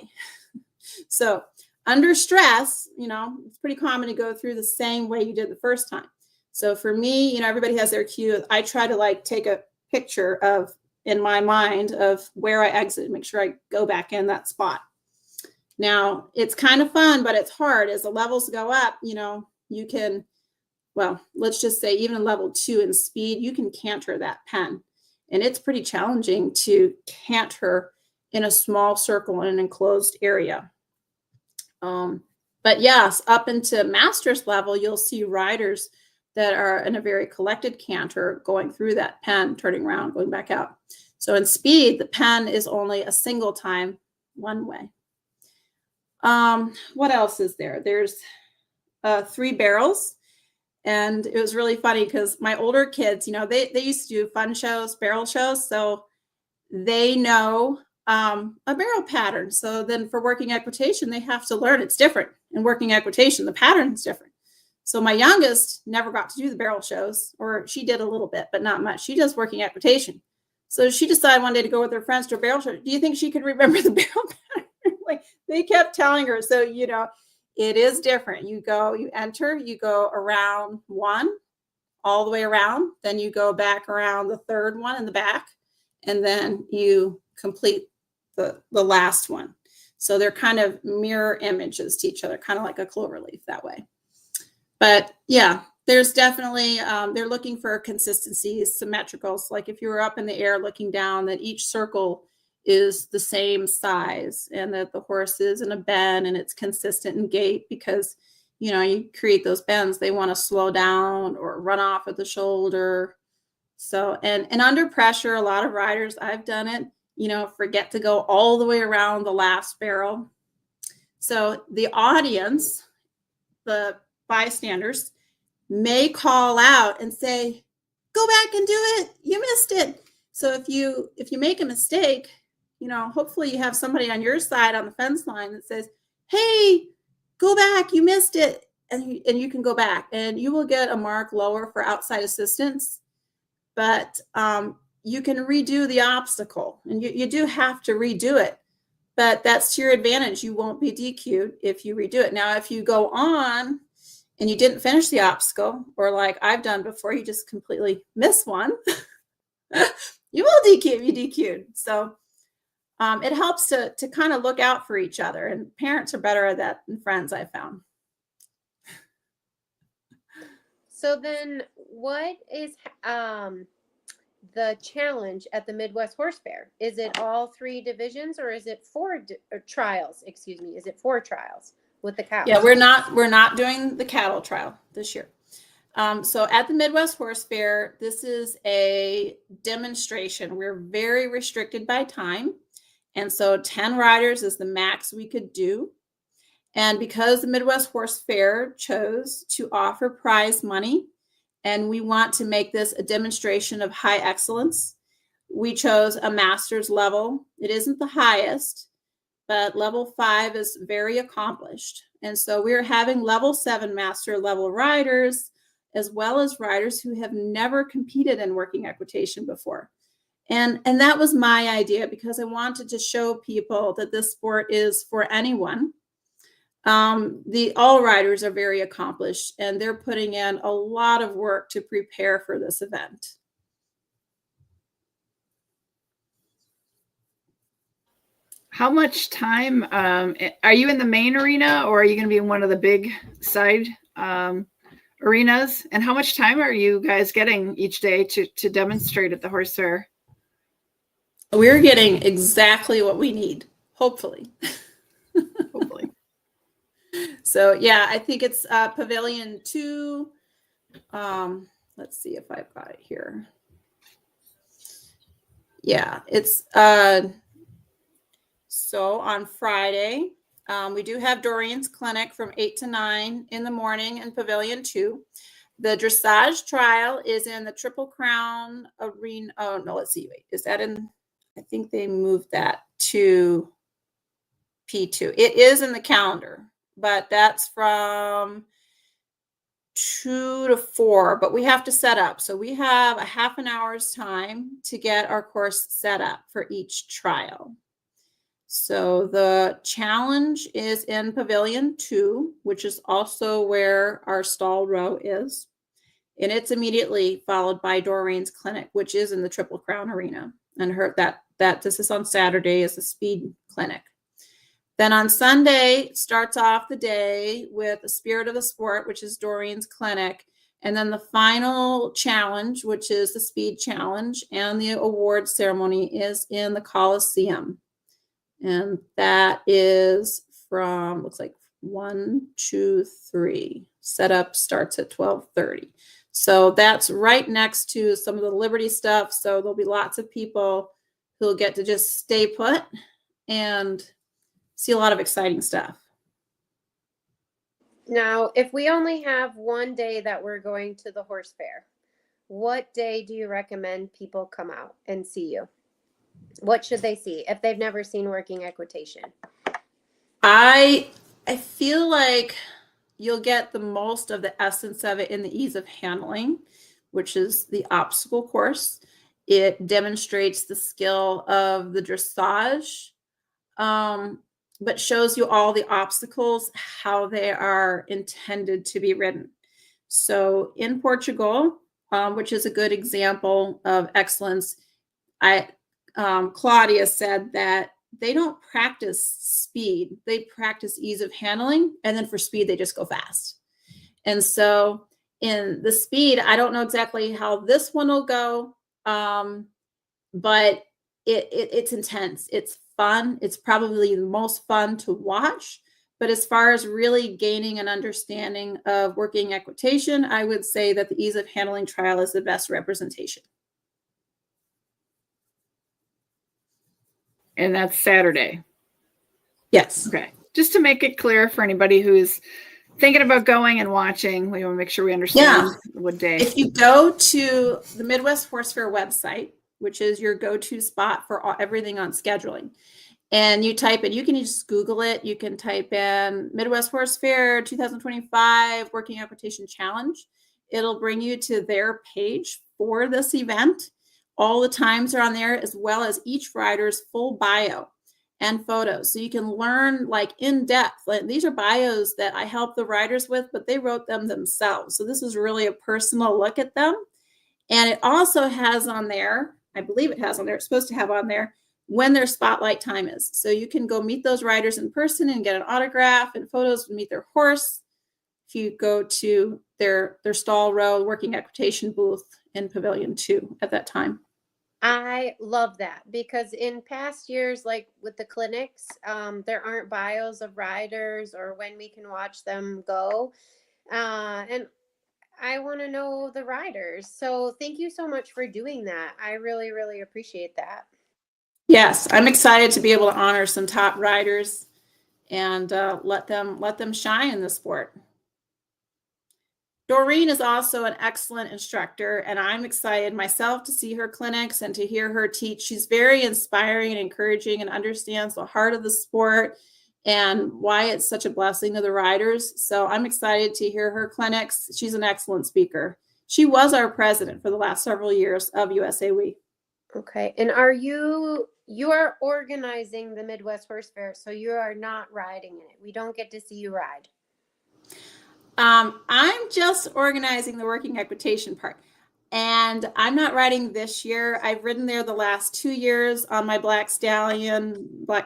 So under stress, it's pretty common to go through the same way you did the first time. So for me, everybody has their cue. I try to take a picture of, in my mind, of where I exit, make sure I go back in that spot. Now, it's kind of fun, but it's hard. As the levels go up, you can, let's just say even level 2 in speed, you can canter that pen. And it's pretty challenging to canter in a small circle in an enclosed area. But yes, up into master's level, you'll see riders that are in a very collected canter going through that pen, turning around, going back out. So in speed, the pen is only a single time one way. What else is there? There's 3 barrels. And it was really funny because my older kids, they used to do fun shows, barrel shows. So they know a barrel pattern. So then for working equitation, they have to learn it's different. In working equitation, the pattern is different. So my youngest never got to do the barrel shows, or she did a little bit, but not much. She does working equitation. So she decided one day to go with her friends to a barrel show. Do you think she could remember the barrel pattern? They kept telling her. So, it is different. You enter, you go around 1, all the way around. Then you go back around the 3rd one in the back, and then you complete the last one. So they're kind of mirror images to each other, kind of like a clover leaf that way. But yeah, there's definitely, they're looking for consistency, symmetrical. So like if you were up in the air looking down, that each circle is the same size, and that the horse is in a bend and it's consistent in gait, because, you create those bends, they want to slow down or run off at the shoulder. So, and under pressure, a lot of riders, I've done it, forget to go all the way around the last barrel. So the audience, the bystanders, may call out and say, go back and do it. You missed it. So if you make a mistake, hopefully you have somebody on your side on the fence line that says, hey, go back, you missed it. And you can go back, and you will get a mark lower for outside assistance. But you can redo the obstacle, and you do have to redo it, but that's to your advantage. You won't be DQ'd if you redo it. Now, if you go on and you didn't finish the obstacle, or like I've done before, you just completely miss one, you will be DQ'd. So it helps to kind of look out for each other, and parents are better at that than friends, I found. So then what is the challenge at the Midwest Horse Fair? Is it all 3 divisions, or is it 4 trials? Excuse me. Is it 4 trials with the cows? Yeah, we're not doing the cattle trial this year. So at the Midwest Horse Fair, this is a demonstration. We're very restricted by time. And so 10 riders is the max we could do. And because the Midwest Horse Fair chose to offer prize money and we want to make this a demonstration of high excellence. We chose a master's level. It isn't the highest, but level 5 is very accomplished. And so we're having level 7 master level riders, as well as riders who have never competed in working equitation before. And that was my idea, because I wanted to show people that this sport is for anyone. All riders are very accomplished, and they're putting in a lot of work to prepare for this event. How much time are you in the main arena, or are you going to be in one of the big side arenas? And how much time are you guys getting each day to demonstrate at the horse fair? We're getting exactly what we need, hopefully. Hopefully. So yeah, I think it's Pavilion 2. Let's see if I've got it here. Yeah, it's so on Friday, we do have Doreen's clinic from 8 to 9 in the morning in Pavilion 2. The dressage trial is in the Triple Crown Arena. Oh, no, let's see. Wait, is that in? I think they moved that to P2. It is in the calendar, but that's from 2 to 4, but we have to set up. So we have a half an hour's time to get our course set up for each trial. So the challenge is in Pavilion 2, which is also where our stall row is. And it's immediately followed by Doreen's clinic, which is in the Triple Crown Arena. And this is on Saturday, is a speed clinic. Then on Sunday, starts off the day with the Spirit of the Sport, which is Doreen's clinic. And then the final challenge, which is the speed challenge, and the award ceremony is in the Coliseum. And that is from, looks like 1, 2, 3. Setup starts at 12:30. So that's right next to some of the Liberty stuff. So there'll be lots of people who'll get to just stay put and see a lot of exciting stuff. Now, if we only have one day that we're going to the horse fair, what day do you recommend people come out and see you? What should they see if they've never seen working equitation? I feel like you'll get the most of the essence of it in the ease of handling, which is the obstacle course. It demonstrates the skill of the dressage, but shows you all the obstacles, how they are intended to be ridden. So in Portugal, which is a good example of excellence, Claudia said that they don't practice speed. They practice ease of handling. And then for speed, they just go fast. And so in the speed, I don't know exactly how this one will go, but it's intense. It's fun. It's probably the most fun to watch. But as far as really gaining an understanding of working equitation, I would say that the ease of handling trial is the best representation. And that's Saturday. Yes. Okay. Just to make it clear for anybody who's thinking about going and watching, we want to make sure we understand what day. If you go to the Midwest Horse Fair website, which is your go-to spot for everything on scheduling, and you type in, you can just Google it. You can type in Midwest Horse Fair 2025 Working Equitation Challenge. It'll bring you to their page for this event. All the times are on there, as well as each rider's full bio and photos. So you can learn like in depth. Like, these are bios that I help the riders with, but they wrote them themselves. So this is really a personal look at them. And it also has on there, I believe it has on there, it's supposed to have on there when their spotlight time is. So you can go meet those riders in person and get an autograph and photos and meet their horse if you go to their stall row working equitation booth in Pavilion 2 at that time. I love that, because in past years, like with the clinics, there aren't bios of riders or when we can watch them go. And I want to know the riders. So thank you so much for doing that. I really, really appreciate that. Yes, I'm excited to be able to honor some top riders and let them shine in the sport. Doreen is also an excellent instructor, and I'm excited myself to see her clinics and to hear her teach. She's very inspiring and encouraging and understands the heart of the sport and why it's such a blessing to the riders. So I'm excited to hear her clinics. She's an excellent speaker. She was our president for the last several years of USAWE. Okay. And you are organizing the Midwest Horse Fair, so you are not riding in it. We don't get to see you ride. I'm just organizing the working equitation part, and I'm not riding this year. I've ridden there the last 2 years on my Black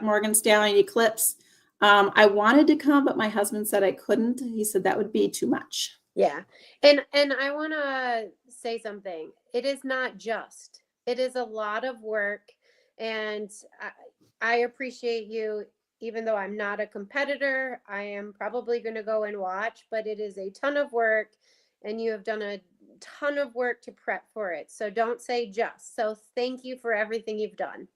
Morgan Stallion Eclipse. I wanted to come, but my husband said I couldn't. He said that would be too much. Yeah. And I want to say something. It is not just. It is a lot of work, and I appreciate you. Even though I'm not a competitor, I am probably going to go and watch, but it is a ton of work, and you have done a ton of work to prep for it. So don't say just. So thank you for everything you've done.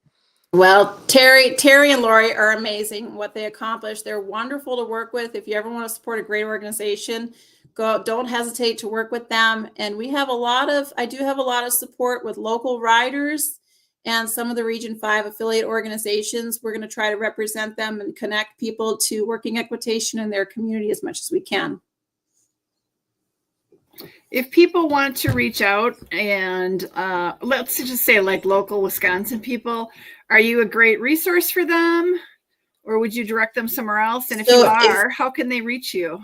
Well, Terry and Lori are amazing what they accomplish. They're wonderful to work with. If you ever want to support a great organization, don't hesitate to work with them. And I do have a lot of support with local riders and some of the Region 5 affiliate organizations. We're going to try to represent them and connect people to working equitation in their community as much as we can. If people want to reach out and let's just say like local Wisconsin people, are you a great resource for them, or would you direct them somewhere else? And if you are, how can they reach you?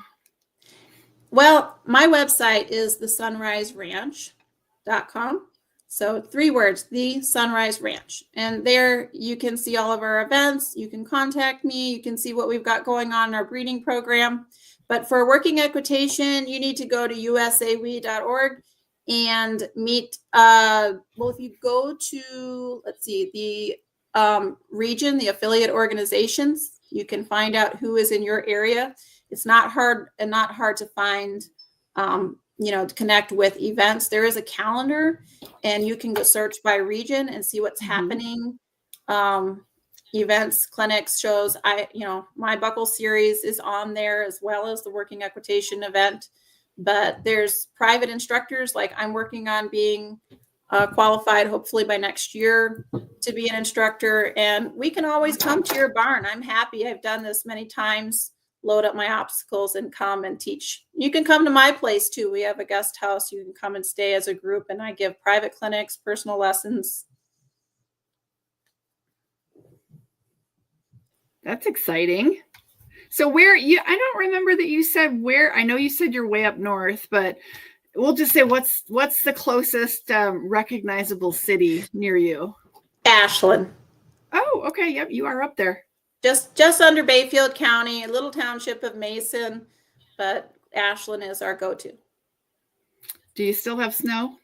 Well, my website is thesунriseranch.com. So 3 words, The Sunrise Ranch. And there you can see all of our events. You can contact me. You can see what we've got going on in our breeding program. But for working equitation, you need to go to usawe.org and meet. If you go to, the region, the affiliate organizations, you can find out who is in your area. It's not hard to find, to connect with events. There is a calendar, and you can go search by region and see what's happening. Events, clinics, shows. My buckle series is on there, as well as the working equitation event. But there's private instructors, like I'm working on being qualified, hopefully by next year, to be an instructor. And we can always come to your barn. I'm happy. I've done this many times. Load up my obstacles and come and teach. You can come to my place too. We have a guest house. You can come and stay as a group, and I give private clinics, personal lessons. That's exciting. So I don't remember that you said where. I know you said you're way up north, but we'll just say what's the closest recognizable city near you? Ashland. Oh, okay. Yep, you are up there. Just under Bayfield County, a little township of Mason, but Ashland is our go-to. Do you still have snow?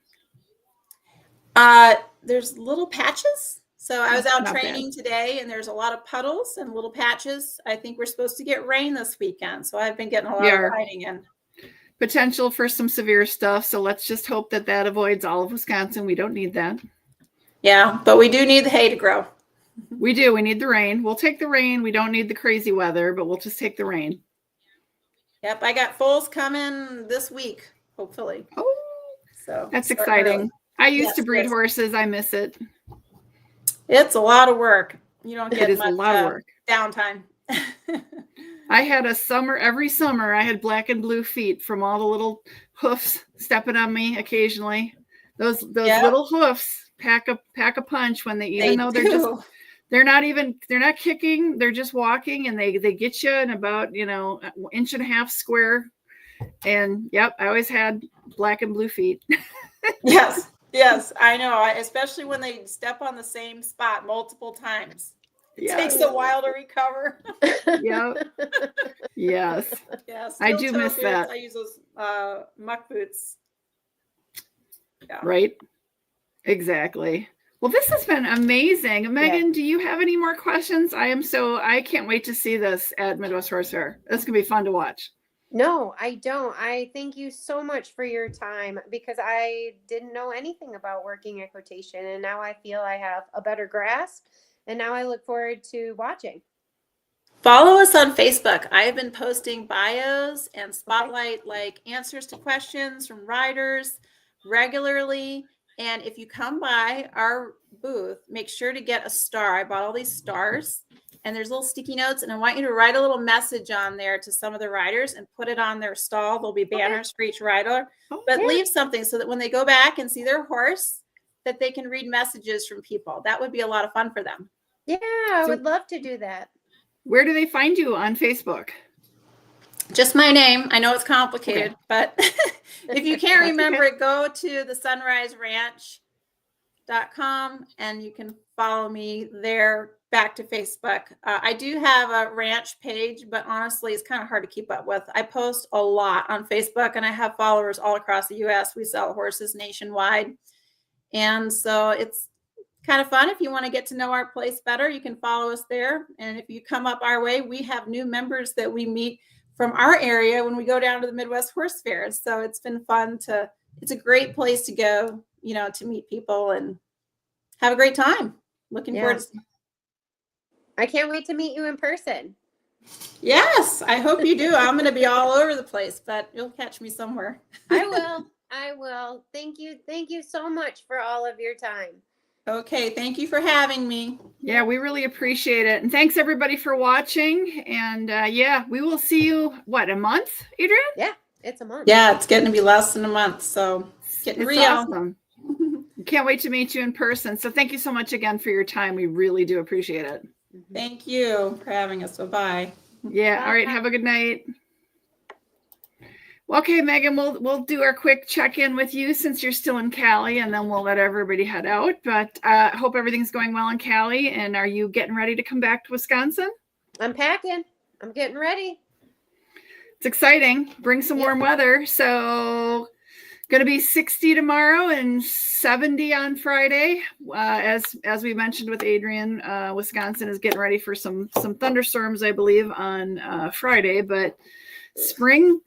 There's little patches. So I was out Not training today, and there's a lot of puddles and little patches. I think we're supposed to get rain this weekend, so I've been getting a lot of riding in. Potential for some severe stuff, so let's just hope that avoids all of Wisconsin. We don't need that. Yeah, but we do need the hay to grow. We do. We need the rain. We'll take the rain. We don't need the crazy weather, but we'll just take the rain. Yep, I got foals coming this week, hopefully. Oh, so that's exciting. Early. I used to breed horses. I miss it. It's a lot of work. You don't get much, a lot of work. Downtime. I had every summer, I had black and blue feet from all the little hoofs stepping on me occasionally. Those little hoofs pack a punch when even though they're not kicking, they're just walking, and they get you in about, 1.5 inches square. And yep, I always had black and blue feet. Yes, I know. Especially when they step on the same spot multiple times. It takes a while to recover. Yep. Yes. I do miss that. I use those muck boots. Yeah. Right. Exactly. Well, this has been amazing. Megan, do you have any more questions? I can't wait to see this at Midwest Horse Fair. This is going to be fun to watch. No, I don't. I thank you so much for your time, because I didn't know anything about working equitation, and now I feel I have a better grasp, and now I look forward to watching. Follow us on Facebook. I have been posting bios and spotlight like answers to questions from riders regularly. And if you come by our booth, make sure to get a star. I bought all these stars and there's little sticky notes, and I want you to write a little message on there to some of the riders and put it on their stall. There'll be banners for each rider, but leave something so that when they go back and see their horse, that they can read messages from people. That would be a lot of fun for them. Yeah, I would love to do that. Where do they find you on Facebook? Just my name. I know it's complicated, but if you can't remember it, go to the sunriseranch.com and you can follow me there back to Facebook. I do have a ranch page, but honestly, it's kind of hard to keep up with. I post a lot on Facebook and I have followers all across the US. We sell horses nationwide. And so it's kind of fun. If you want to get to know our place better, you can follow us there. And if you come up our way, we have new members that we meet from our area when we go down to the Midwest Horse Fairs. So it's been fun it's a great place to go, to meet people and have a great time. Looking forward to. I can't wait to meet you in person. Yes, I hope you do. I'm going to be all over the place, but you'll catch me somewhere. I will. Thank you. Thank you so much for all of your time. Okay. Thank you for having me. Yeah, we really appreciate it. And thanks everybody for watching. And we will see you, a month, Adrienne? Yeah, it's a month. Yeah, it's getting to be less than a month. So it's getting real. Awesome. Can't wait to meet you in person. So thank you so much again for your time. We really do appreciate it. Thank you for having us. Bye-bye. Yeah. All right. Have a good night. Well, okay, Megan, we'll do our quick check-in with you since you're still in Cali, and then we'll let everybody head out. But I hope everything's going well in Cali. And are you getting ready to come back to Wisconsin? I'm packing. I'm getting ready. It's exciting. Bring some warm weather. So going to be 60 tomorrow and 70 on Friday. As we mentioned with Adrienne, Wisconsin is getting ready for some thunderstorms, I believe, on Friday. But spring,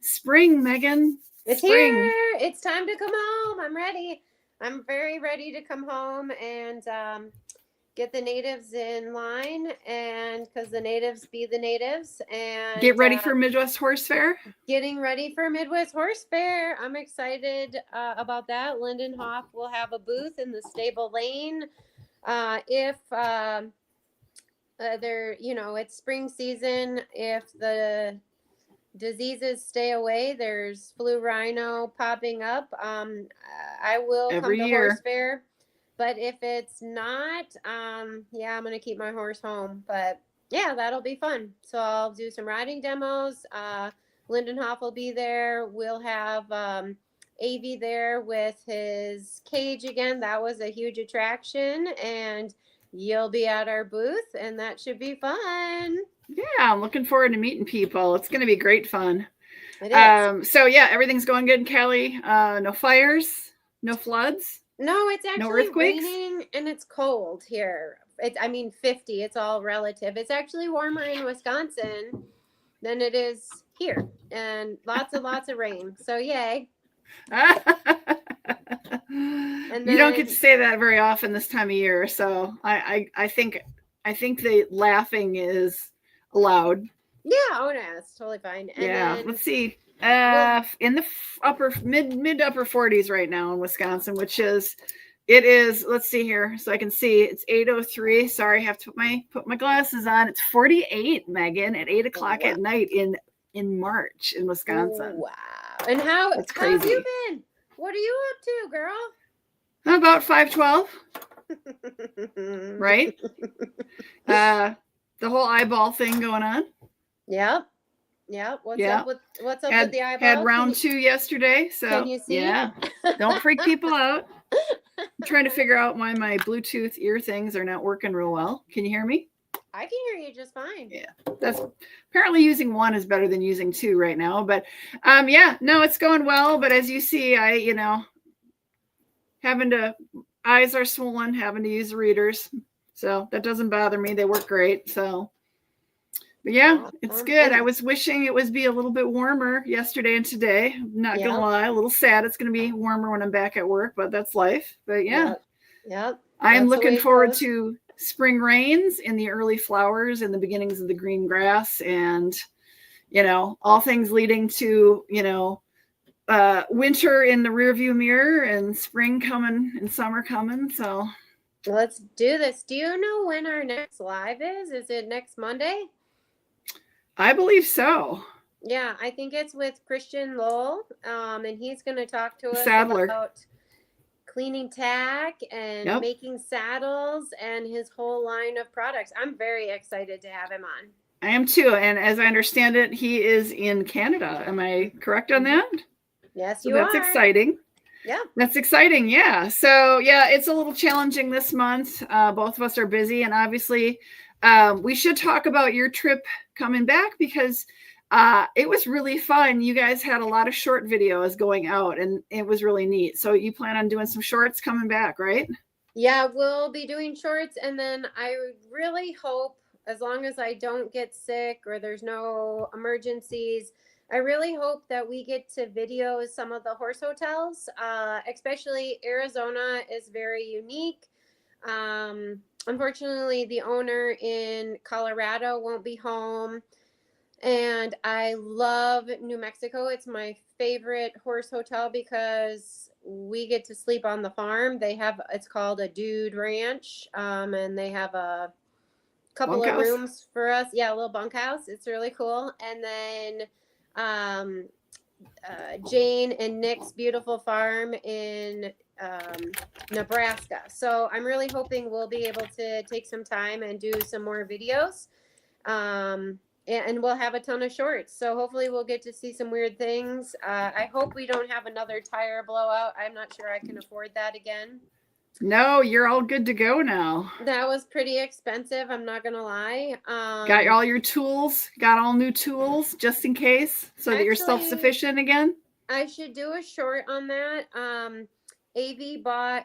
Megan. It's here. It's time to come home. I'm ready. I'm very ready to come home and get the natives in line, and because the natives be the natives, and get ready for Midwest Horse Fair. Getting ready for Midwest Horse Fair. I'm excited about that. Lindenhof will have a booth in the stable lane. If it's spring season, if the diseases stay away, there's flu rhino popping up. I will every come to year. Horse Fair. But if it's not, I'm going to keep my horse home. But yeah, that'll be fun. So I'll do some riding demos. Lindenhof will be there. We'll have Avi there with his cage again. That was a huge attraction. And you'll be at our booth, and that should be fun. Yeah, I'm looking forward to meeting people. It's going to be great fun. It is. So yeah, everything's going good in Cali. No fires, no floods. No, it's actually no earthquakes? raining and it's cold here. 50. It's all relative. It's actually warmer in Wisconsin than it is here, and lots of rain. So yay! And you don't get to say that very often this time of year. So I think the laughing is allowed. Yeah, oh no, it's totally fine. And yeah, let's see. In the mid upper 40s right now in Wisconsin, it is, let's see here so I can see, it's 8:03. Sorry, I have to put my glasses on. It's 48, Megan, at 8 o'clock at night in March in Wisconsin. Wow. And how have you been? What are you up to, girl? About 5:12. Right? The whole eyeball thing going on. Yep. What's up with the eyeball? Had round 2 yesterday. So can you see? Yeah. Don't freak people out. I'm trying to figure out why my Bluetooth ear things are not working real well. Can you hear me? I can hear you just fine. Yeah. That's apparently using 1 is better than using 2 right now. But it's going well. But as you see, eyes are swollen, having to use the readers. So that doesn't bother me. They work great. So, but yeah, it's good. I was wishing it was be a little bit warmer yesterday and today. I'm not going to lie, a little sad. It's going to be warmer when I'm back at work, but that's life. But yeah. Yep. I am looking forward to spring rains and the early flowers and the beginnings of the green grass, and, you know, all things leading to, you know, winter in the rearview mirror and spring coming and summer coming. So let's do this. Do you know when our next live is? Is it next Monday? I believe so. Yeah, I think it's with Christian Lowell, and he's going to talk to us Saddler. about cleaning tack and making saddles and his whole line of products. I'm very excited to have him on. I am too. And as I understand it, he is in Canada. Am I correct on that? Yes, so that's exciting. Yeah. That's exciting. Yeah. So yeah, it's a little challenging this month. Both of us are busy, and obviously we should talk about your trip coming back, because it was really fun. You guys had a lot of short videos going out, and it was really neat. So you plan on doing some shorts coming back, right? Yeah, we'll be doing shorts. And then I really hope, as long as I don't get sick or there's no emergencies, I really hope that we get to video some of the horse hotels. Especially Arizona is very unique. Unfortunately, the owner in Colorado won't be home. And I love New Mexico. It's my favorite horse hotel because we get to sleep on the farm. It's called a dude ranch. And they have a couple of rooms for us. Yeah, a little bunkhouse. It's really cool. And then Jane and Nick's beautiful farm in Nebraska. So I'm really hoping we'll be able to take some time and do some more videos. And we'll have a ton of shorts. So hopefully we'll get to see some weird things. I hope we don't have another tire blowout. I'm not sure I can afford that again. No, you're all good to go now. That was pretty expensive. I'm not going to lie. Got all your tools, got all new tools just in case, so that you're self-sufficient again. I should do a short on that. AV bought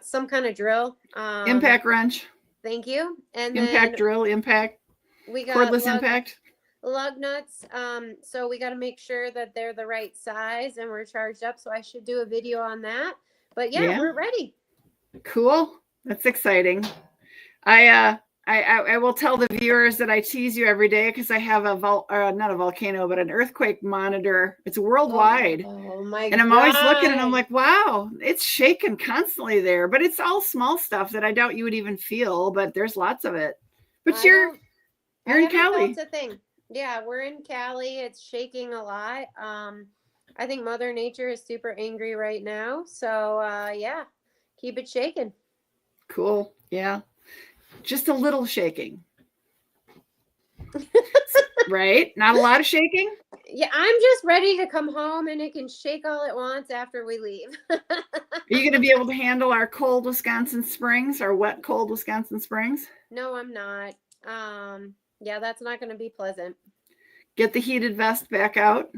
some kind of drill. Impact wrench. Thank you. And impact drill, impact. We got cordless impact. Lug nuts. So we got to make sure that they're the right size and we're charged up. So I should do a video on that. But yeah, we're ready. Cool. That's exciting. I will tell the viewers that I tease you every day because I have not a volcano, but an earthquake monitor. It's worldwide. Oh my God. And I'm always looking and I'm like, wow, it's shaking constantly there. But it's all small stuff that I doubt you would even feel, but there's lots of it. But you're in Cali. That's a thing. Yeah, we're in Cali. It's shaking a lot. I think Mother Nature is super angry right now. So yeah, keep it shaking. Cool. Yeah. Just a little shaking. Right? Not a lot of shaking? Yeah, I'm just ready to come home and it can shake all it wants after we leave. Are you going to be able to handle our cold Wisconsin springs, our wet, cold Wisconsin springs? No, I'm not. Yeah, that's not going to be pleasant. Get the heated vest back out.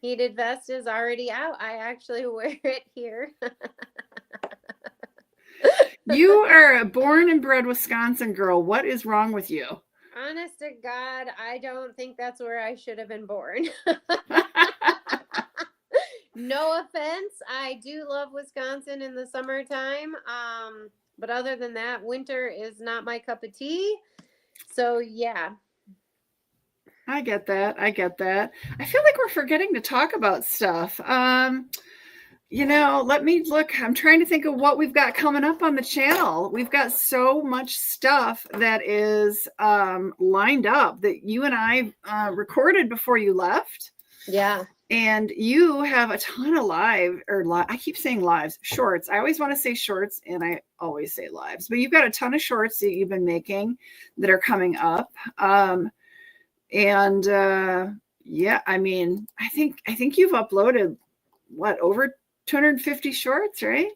Heated vest is already out. I actually wear it here. You are a born and bred Wisconsin girl. What is wrong with you? Honest to God, I don't think that's where I should have been born. No offense. I do love Wisconsin in the summertime. But other than that, winter is not my cup of tea. So yeah. I get that. I feel like we're forgetting to talk about stuff. Let me look. I'm trying to think of what we've got coming up on the channel. We've got so much stuff that is lined up that you and I recorded before you left. Yeah. And you have a ton of I keep saying lives, shorts. I always want to say shorts and I always say lives, but you've got a ton of shorts that you've been making that are coming up. Yeah, I mean, I think you've uploaded over 250 shorts, right?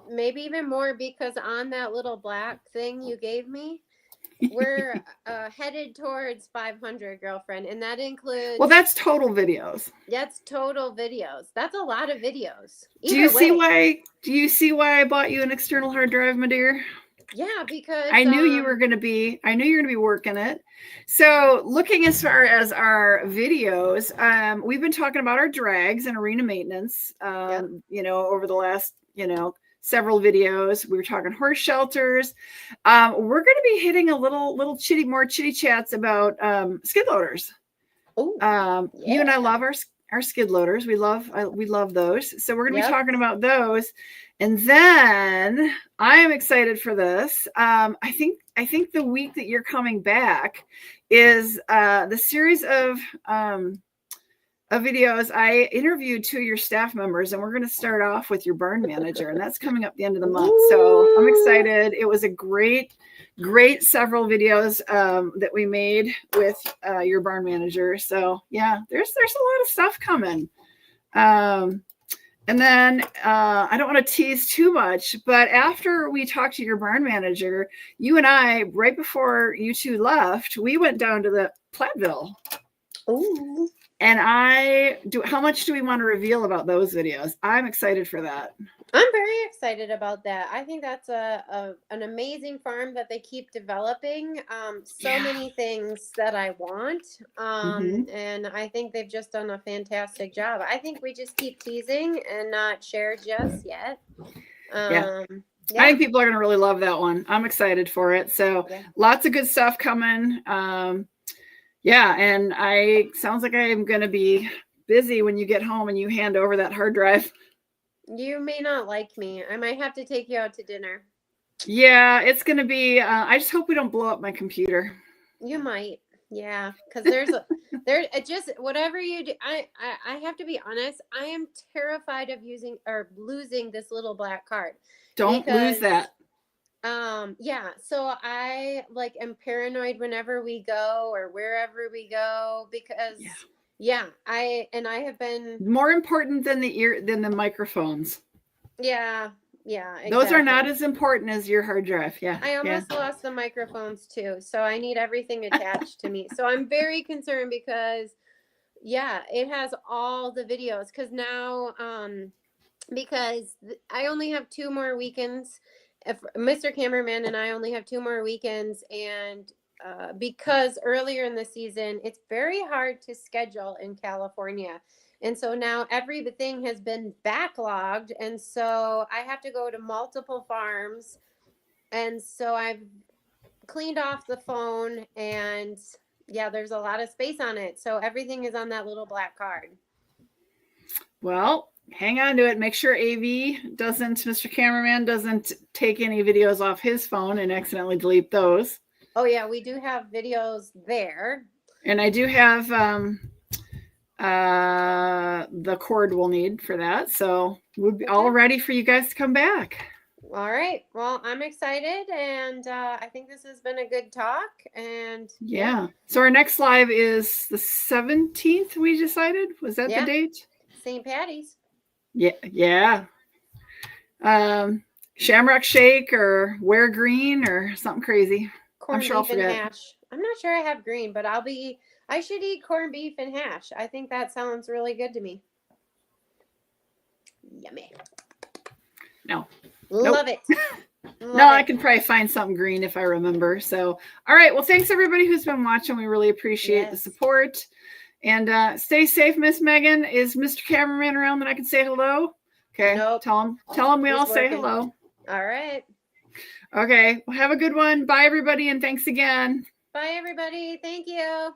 Maybe even more, because on that little black thing you gave me, we're headed towards 500, girlfriend, and that includes. Well, that's total videos. That's total videos. That's a lot of videos. Do you see why I bought you an external hard drive, my dear? Yeah, because I knew you were going to be working it. So looking as far as our videos, we've been talking about our drags and arena maintenance, over the last, several videos. We were talking horse shelters. We're going to be hitting a little more chitty chats about skid loaders. You and I love our skid loaders. We love those. So we're going to be talking about those. And then I am excited for this. I think the week that you're coming back is the series of videos. I interviewed 2 of your staff members, and we're going to start off with your barn manager, and that's coming up the end of the month. So I'm excited. It was a great several videos that we made with your barn manager. So yeah, there's a lot of stuff coming. And then I don't want to tease too much, but after we talked to your barn manager, you and I, right before you 2 left, we went down to the Platteville. Ooh. And how much do we want to reveal about those videos? I'm excited for that. I'm very excited about that. I think that's an amazing farm that they keep developing. Many things that I want. And I think they've just done a fantastic job. I think we just keep teasing and not share just yet. I think people are going to really love that one. I'm excited for it. So lots of good stuff coming. And sounds like I'm going to be busy when you get home and you hand over that hard drive. You may not like me. I might have to take you out to dinner. Yeah, it's going to be, I just hope we don't blow up my computer. You might. Yeah. Cause just whatever you do. I have to be honest. I am terrified of losing this little black card. Don't lose that. So I am paranoid whenever we go or wherever we go because I have been more important than the microphones. Yeah, exactly. Those are not as important as your hard drive. Yeah. I almost lost the microphones too. So I need everything attached to me. So I'm very concerned because it has all the videos because now because I only have 2 more weekends. If Mr. Cameraman and I only have 2 more weekends, and because earlier in the season, it's very hard to schedule in California. And so now everything has been backlogged. And so I have to go to multiple farms. And so I've cleaned off the phone and there's a lot of space on it. So everything is on that little black card. Well, hang on to it. Make sure Mr. Cameraman doesn't take any videos off his phone and accidentally delete those. Oh yeah, we do have videos there. And I do have the cord we'll need for that. So we'll be all ready for you guys to come back. All right. Well, I'm excited, and I think this has been a good talk. And so our next live is the 17th. We decided, was that the date? St. Patty's. Shamrock shake or wear green or something crazy. Corned beef and hash. I'm not sure I have green, but I should eat corned beef and hash. I think that sounds really good to me. Yummy. No. Love it. I can probably find something green if I remember. So, all right. Well, thanks everybody who's been watching. We really appreciate the support. And stay safe, Miss Megan. Is Mr. Cameraman around that I can say hello? Okay. Nope. Tell him we all say hello. All right. Okay. Well, have a good one. Bye, everybody. And thanks again. Bye, everybody. Thank you.